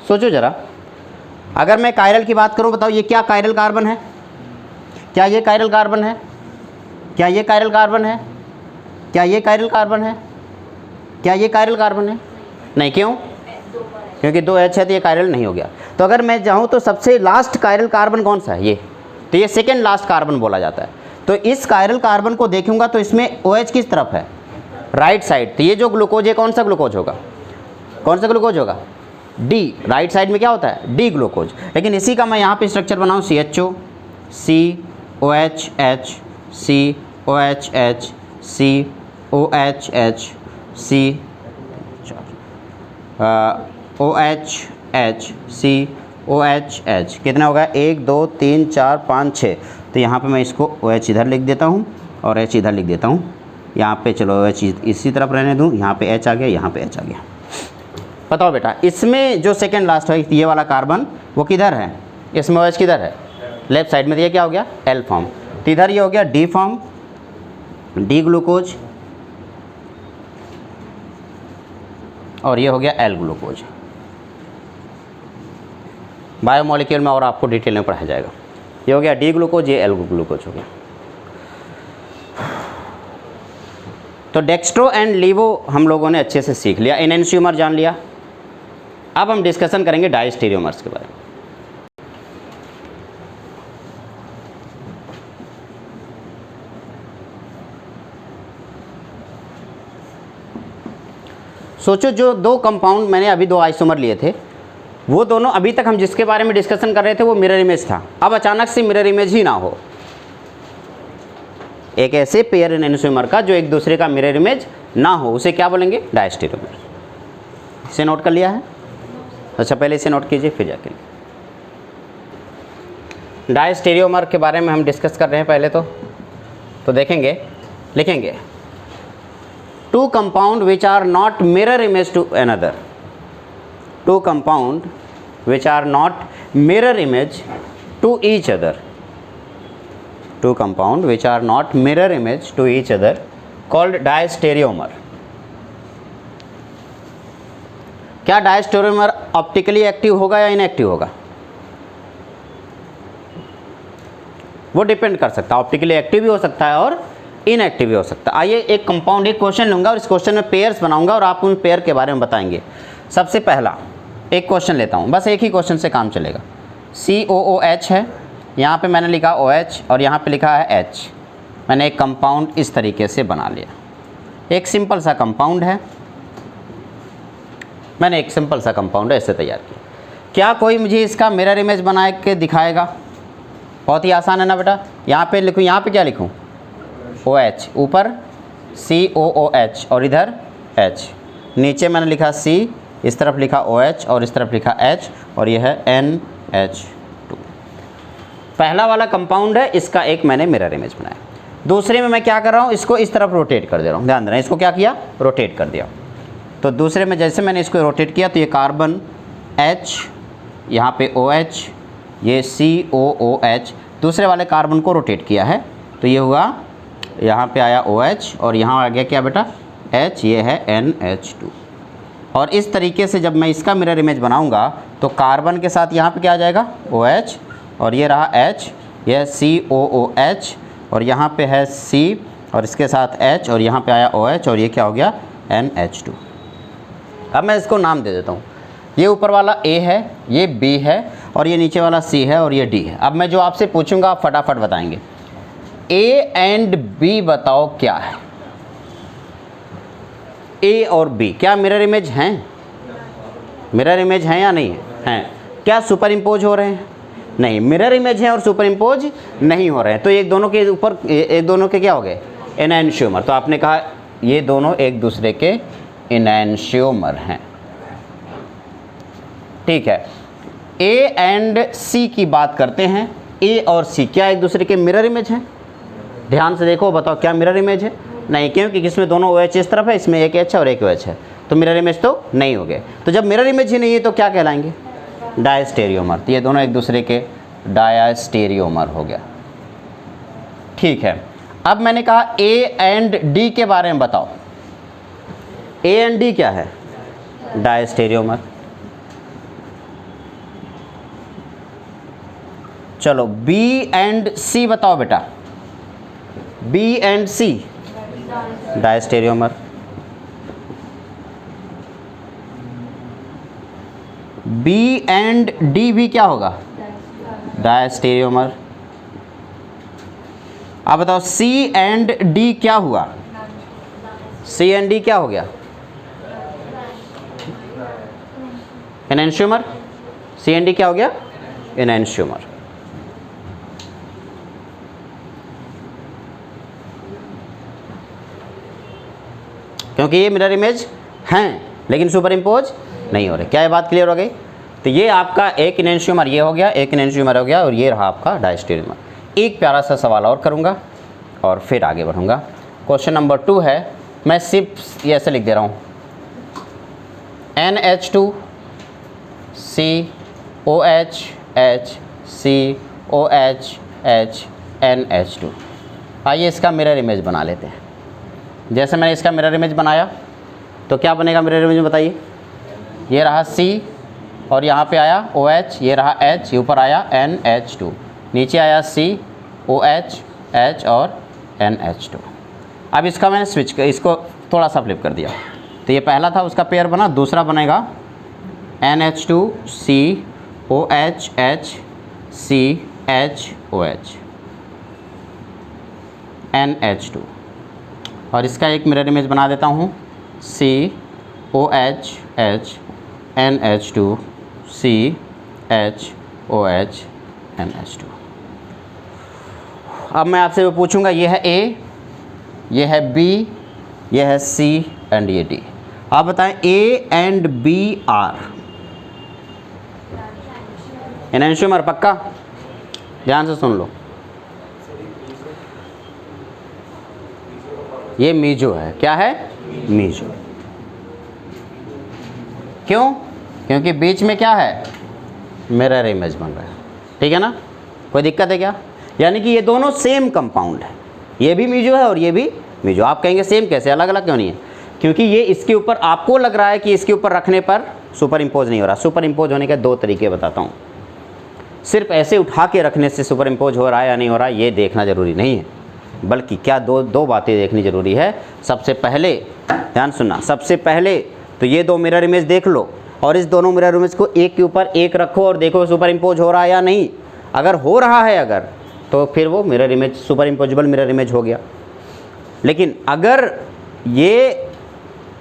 सोचो जरा, अगर मैं कायरल की बात करूं, बताओ ये क्या कायरल कार्बन है? क्या ये कायरल कार्बन है? क्या ये कायरल कार्बन है? क्या ये कायरल कार्बन है? क्या ये कायरल कार्बन है? नहीं। क्यों? क्योंकि 2H है, तो ये कायरल नहीं हो गया। तो अगर मैं चाहूँ तो सबसे लास्ट कायरल कार्बन कौन सा है? ये। तो ये सेकेंड लास्ट कार्बन बोला जाता है। तो इस कायरल कार्बन को देखूंगा तो इसमें OH किस तरफ है? Right side. तो ये जो ग्लूकोज है, कौन सा ग्लूकोज होगा? कौन सा ग्लूकोज होगा? डी। राइट साइड में क्या होता है? D glucose. लेकिन इसी का मैं यहाँ पे स्ट्रक्चर बनाऊँ, CHO, COHH, COHH, COHH, OHH, COHH, कितना होगा? 1 2 3 4 5 6। तो यहाँ पे मैं इसको OH इधर लिख देता हूँ और H इधर लिख देता हूँ। यहाँ पे चलो OH इसी तरफ रहने दूँ, यहाँ पे H आ गया, यहाँ पे H आ गया। बताओ बेटा, इसमें जो सेकेंड लास्ट है ये वाला कार्बन, वो किधर है? इसमें OH किधर है? लेफ्ट साइड में। तो ये क्या हो गया? L form. तो इधर ये हो गया डी फॉर्म, डी ग्लूकोज, और ये हो गया एल ग्लूकोज। बायोमोलिक्यूल में और आपको डिटेल में पढ़ाया जाएगा। ये हो गया डी ग्लूकोज, ये एल ग्लूकोज हो गया। तो डेक्स्ट्रो एंड लीवो हम लोगों ने अच्छे से सीख लिया, एनेंशियोमर जान लिया। अब हम डिस्कशन करेंगे डायस्टेरियोमर्स के बारे में। सोचो, जो दो कंपाउंड मैंने अभी 2 आइसोमर लिए थे, वो दोनों अभी तक हम जिसके बारे में डिस्कशन कर रहे थे वो मिरर इमेज था। अब अचानक से मिरर इमेज ही ना हो, एक ऐसे पेयर एनेंशियोमर का जो एक दूसरे का मिरर इमेज ना हो उसे क्या बोलेंगे, डायस्टेरियोमर। इसे नोट कर लिया है? अच्छा, पहले इसे नोट कीजिए फिर जाके। डायस्टेरियोमर के बारे में हम डिस्कस कर रहे हैं पहले तो देखेंगे, लिखेंगे two compound which are not mirror image to another, two compound which are not mirror image to each other, two compound which are not mirror image to each other called diastereomer. क्या diastereomer optically active होगा या inactive होगा? वो depend कर सकता है, optically active भी हो सकता है और इनएक्टिव भी हो सकता है। आइए एक कंपाउंड, एक क्वेश्चन लूँगा और इस क्वेश्चन में पेयर्स बनाऊंगा और आप उन पेयर के बारे में बताएंगे। सबसे पहला एक क्वेश्चन लेता हूँ, बस एक ही क्वेश्चन से काम चलेगा। COOH है, यहाँ पे मैंने लिखा OH और यहाँ पे लिखा है H। मैंने एक कंपाउंड इस तरीके से बना लिया, एक सिंपल सा कंपाउंड है, मैंने एक सिंपल सा कंपाउंड ऐसे तैयार किया। क्या कोई मुझे इसका मिरर इमेज बना के दिखाएगा? बहुत ही आसान है ना बेटा। यहाँ पे लिखूँ, यहाँ पे क्या लिखूँ? OH, ऊपर COOH और इधर H, नीचे मैंने लिखा C, इस तरफ लिखा OH और इस तरफ लिखा H और यह है NH2। पहला वाला कंपाउंड है, इसका एक मैंने मिरर इमेज बनाया। दूसरे में मैं क्या कर रहा हूँ, इसको इस तरफ रोटेट कर दे रहा हूँ, ध्यान देना, इसको क्या किया, रोटेट कर दिया। तो दूसरे में जैसे मैंने इसको रोटेट किया तो ये कार्बन H, यहाँ पे OH, ये COOH, दूसरे वाले कार्बन को रोटेट किया है तो ये हुआ, यहाँ पे आया OH और यहाँ आ गया क्या बेटा, H, ये है NH2। और इस तरीके से जब मैं इसका मिरर इमेज बनाऊंगा तो कार्बन के साथ यहाँ पे क्या आ जाएगा, OH और ये रहा H, यह COOH और यहाँ पे है C और इसके साथ H और यहाँ पे आया OH और ये क्या हो गया, NH2। अब मैं इसको नाम दे देता हूँ, ये ऊपर वाला A है, ये B है और ये नीचे वाला C है और ये D है। अब मैं जो आपसे पूछूंगा आप फटाफट बताएंगे। A एंड B बताओ क्या है? A और B क्या मिरर इमेज हैं? मिरर इमेज हैं या नहीं हैं? क्या सुपर इम्पोज हो रहे हैं? नहीं, मिरर इमेज हैं और सुपर इम्पोज नहीं हो रहे हैं। तो एक दोनों के ऊपर, एक दोनों के क्या हो गए, एनैंशियोमर। तो आपने कहा ये दोनों एक दूसरे के एनैंशियोमर हैं, ठीक है। A एंड C की बात करते हैं। A और C क्या एक दूसरे के मिरर इमेज हैं? ध्यान से देखो, बताओ क्या मिरर इमेज है? नहीं, क्योंकि इसमें दोनों OH इस तरफ है, इसमें एक H है और एक OH है, तो मिरर इमेज तो नहीं हो गए। तो जब मिरर इमेज ही नहीं है तो क्या कहलाएंगे, डायस्टेरियोमर। तो ये दोनों एक दूसरे के डायस्टेरियोमर हो गया, ठीक है। अब मैंने कहा A एंड D के बारे में बताओ। A एंड D क्या है, डायस्टेरियोमर। चलो B एंड C बताओ बेटा। B and C डायस्टेरियोमर। B and D भी क्या होगा, डायस्टेरियोमर। अब बताओ C एंड D क्या हुआ, C एंड D क्या हो गया, एनैंशियोमर। C एंड D क्या हो गया, एनैंशियोमर। क्योंकि ये मिरर इमेज हैं लेकिन सुपर इम्पोज नहीं हो रहे। क्या ये बात क्लियर हो गई? तो ये आपका एक एनैंशियोमर ये हो गया, एक एनैंशियोमर हो गया और ये रहा आपका डायस्टेरियोमर। एक प्यारा सा सवाल और करूँगा और फिर आगे बढ़ूँगा। क्वेश्चन नंबर 2 है, मैं सिर्फ ये ऐसे लिख दे रहा हूँ, NH2 COH H COH H NH2। आइए इसका मिरर इमेज बना लेते हैं। जैसे मैंने इसका मिरर इमेज बनाया तो क्या बनेगा मिरर इमेज में बताइए। ये रहा C और यहाँ पे आया OH, ये रहा H, ये ऊपर आया NH2, नीचे आया C OH H और NH2। अब इसका मैंने स्विच कर, इसको थोड़ा सा फ्लिप कर दिया तो ये पहला था उसका पेयर बना, दूसरा बनेगा NH2 COH H CHOH NH2 और इसका एक मिरर इमेज बना देता हूँ COH H NH2 CHOH NH2। अब मैं आपसे वो पूछूंगा, ये है A, ये है B ये है C एंड ये D। आप बताएं A and B are enantiomer, पक्का? ध्यान से सुन लो, ये मीजो है। क्या है? मीजो। क्यों? क्योंकि बीच में क्या है? मिरर इमेज बन रहा है। ठीक है ना? कोई दिक्कत है क्या? यानी कि ये दोनों सेम कंपाउंड है, ये भी मीजो है और ये भी मीजो। आप कहेंगे सेम कैसे, अलग अलग क्यों नहीं है? क्योंकि ये इसके ऊपर, आपको लग रहा है कि इसके ऊपर रखने पर सुपर इम्पोज नहीं हो रहा। सुपर इम्पोज होने के दो तरीके बताता हूँ। सिर्फ ऐसे उठा के रखने से सुपर इम्पोज हो रहा है या नहीं हो रहा है ये देखना ज़रूरी नहीं है, बल्कि क्या दो बातें देखनी ज़रूरी है। सबसे पहले ध्यान सुनना, सबसे पहले तो ये दो मिरर इमेज देख लो और इस दोनों मिरर इमेज को एक के ऊपर एक रखो और देखो सुपर इम्पोज हो रहा है या नहीं। अगर हो रहा है अगर, तो फिर वो mirror image super imposable mirror image हो गया। लेकिन अगर ये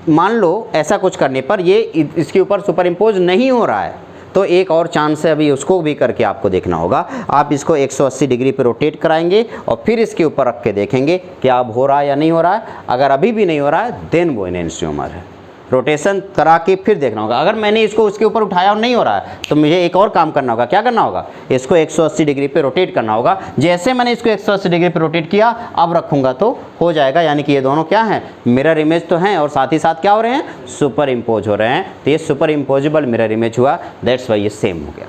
मान लो ऐसा कुछ करने पर ये इसके ऊपर सुपर इम्पोज नहीं हो रहा है, तो एक और चांस है, अभी उसको भी करके आपको देखना होगा। आप इसको 180 डिग्री पे रोटेट कराएंगे और फिर इसके ऊपर रख के देखेंगे कि अब हो रहा है या नहीं हो रहा है। अगर अभी भी नहीं हो रहा है देन वो एनेंशियोमर है। रोटेशन करा के फिर देखना होगा। अगर मैंने इसको उसके ऊपर उठाया और नहीं हो रहा है तो मुझे एक और काम करना होगा। क्या करना होगा? इसको 180 डिग्री पे रोटेट करना होगा। जैसे मैंने इसको 180 डिग्री पे रोटेट किया, अब रखूंगा तो हो जाएगा। यानी कि ये दोनों क्या हैं? मिरर इमेज तो हैं और साथ ही साथ क्या हो रहे हैं? सुपर इम्पोज हो रहे हैं। तो ये सुपर इम्पोजेबल मिरर इमेज हुआ, दैट्स वाई ये सेम हो गया।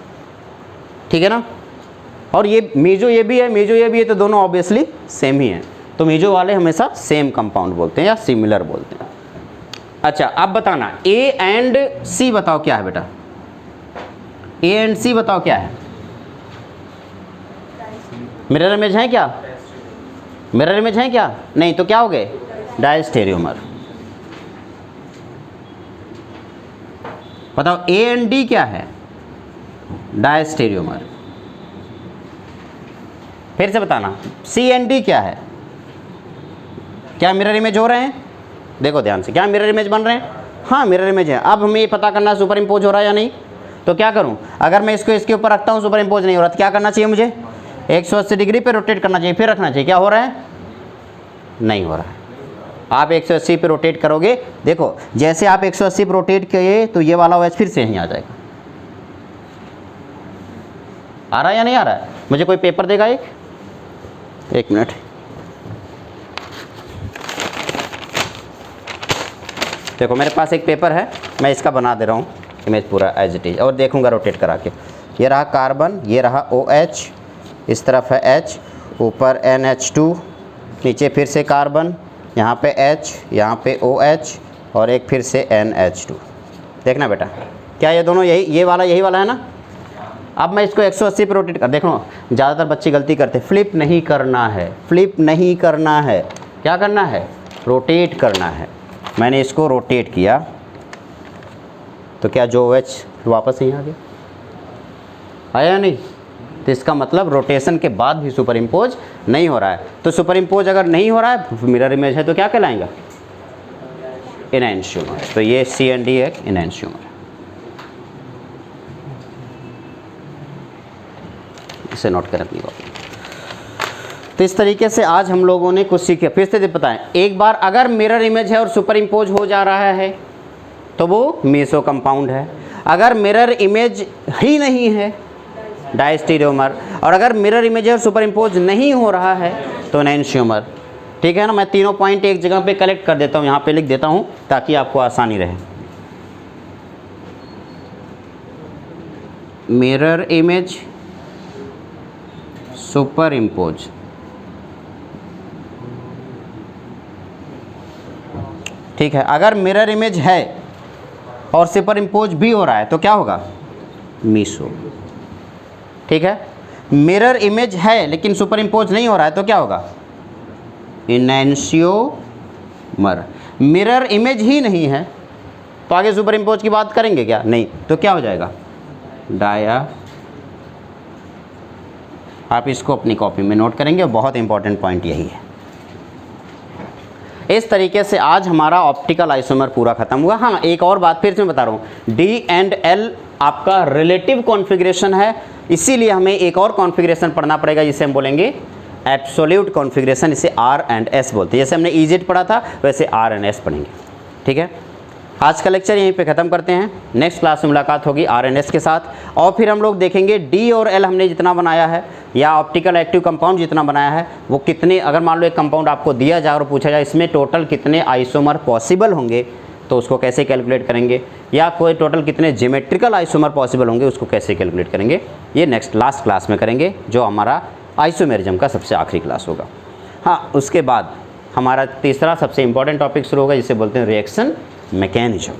ठीक है ना? और ये मीजो ये भी है, मीजो ये भी है, तो दोनों ऑब्वियसली सेम ही हैं। तो मीजो वाले हमेशा सेम कंपाउंड बोलते हैं या सिमिलर बोलते हैं। अच्छा, अब बताना A एंड C बताओ क्या है बेटा? A एंड C बताओ क्या है? मिरर इमेज है क्या? मिरर इमेज है क्या? नहीं तो क्या हो गए? डायस्टेरियोमर। बताओ A एंड D क्या है? डायस्टेरियोमर। फिर से बताना C एंड D क्या है? क्या मिरर इमेज हो रहे हैं? देखो ध्यान से, क्या मिरर इमेज बन रहे हैं? हाँ मिरर इमेज है। अब हमें ये पता करना है सुपर इम्पोज हो रहा है या नहीं। तो क्या करूं? अगर मैं इसको इसके ऊपर रखता हूं सुपर इम्पोज नहीं हो रहा तो क्या करना चाहिए मुझे? 180 डिग्री पे रोटेट करना चाहिए, फिर रखना चाहिए। क्या हो रहा है? नहीं हो रहा है। आप 180 पे रोटेट करोगे, देखो जैसे आप 180 पे रोटेट किए तो ये वाला OH फिर से यहीं आ जाएगा। आ रहा है या नहीं आ रहा है? मुझे कोई पेपर देगा एक मिनट। देखो मेरे पास एक पेपर है, मैं इसका बना दे रहा हूँ इमेज पूरा एज इट इज और देखूंगा रोटेट करा के। ये रहा कार्बन, ये रहा OH, इस तरफ है H, ऊपर NH2, नीचे फिर से कार्बन, यहाँ पे H, यहाँ पे OH और एक फिर से NH2। देखना बेटा, क्या ये दोनों यही वाला है ना? अब मैं इसको 180 पे रोटेट कर, देखो ज़्यादातर बच्चे गलती करते, फ्लिप नहीं करना है, फ्लिप नहीं करना है। क्या करना है? रोटेट करना है। मैंने इसको रोटेट किया तो क्या जो OH वापस यहीं आ गया? आया नहीं? तो इसका मतलब रोटेशन के बाद भी सुपर इम्पोज नहीं हो रहा है। तो सुपर इम्पोज अगर नहीं हो रहा है, मिरर इमेज है, तो क्या कहलाएगा? एनेंशियोमर। तो ये C एंड D एक एनेंशियोमर। इसे नोट करें अपनी कॉपी। तो इस तरीके से आज हम लोगों ने कुछ सीखे। फिर से बताएं एक बार, अगर मिरर इमेज है और सुपर इम्पोज हो जा रहा है तो वो मेसो कंपाउंड है। अगर मिरर इमेज ही नहीं है, डायस्टेरियोमर। और अगर मिरर इमेज है और सुपर इम्पोज नहीं हो रहा है तो एनेंशियोमर। ठीक है ना? मैं तीनों पॉइंट एक जगह पे कलेक्ट कर देता हूँ, यहाँ पे लिख देता हूँ ताकि आपको आसानी रहे। मिरर इमेज, सुपर इम्पोज, ठीक है। अगर मिरर इमेज है और सुपर इम्पोज भी हो रहा है तो क्या होगा? मीसो। ठीक है। मिरर इमेज है लेकिन सुपर इम्पोज नहीं हो रहा है तो क्या होगा? एनेंशियोमर। मिरर इमेज ही नहीं है तो आगे सुपर इम्पोज की बात करेंगे क्या? नहीं। तो क्या हो जाएगा? डाया। आप इसको अपनी कॉपी में नोट करेंगे, बहुत इंपॉर्टेंट पॉइंट यही है। इस तरीके से आज हमारा ऑप्टिकल आइसोमर पूरा खत्म हुआ। हाँ, एक और बात फिर से मैं बता रहा हूँ, D एंड L आपका रिलेटिव कॉन्फ़िगरेशन है, इसीलिए हमें एक और कॉन्फ़िगरेशन पढ़ना पड़ेगा जिसे हम बोलेंगे एब्सोल्यूट कॉन्फ़िगरेशन, इसे आर एंड एस बोलते हैं। जैसे हमने इजेड पढ़ा था वैसे आर एंड एस पढ़ेंगे। ठीक है, आज का लेक्चर यहीं पे ख़त्म करते हैं। नेक्स्ट क्लास में मुलाकात होगी आर एंड एस के साथ, और फिर हम लोग देखेंगे डी और एल हमने जितना बनाया है या ऑप्टिकल एक्टिव कंपाउंड जितना बनाया है वो कितने, अगर मान लो एक कंपाउंड आपको दिया जाए और पूछा जाए इसमें टोटल कितने आइसोमर पॉसिबल होंगे तो उसको कैसे कैलकुलेट करेंगे, या कोई टोटल कितने ज्योमेट्रिकल आइसोमर पॉसिबल होंगे उसको कैसे कैलकुलेट करेंगे, ये नेक्स्ट लास्ट क्लास में करेंगे जो हमारा आइसोमेरिज्म का सबसे आखिरी क्लास होगा। हाँ, उसके बाद हमारा तीसरा सबसे इंपॉर्टेंट टॉपिक शुरू होगा जिसे बोलते हैं रिएक्शन मैकेनिज्म।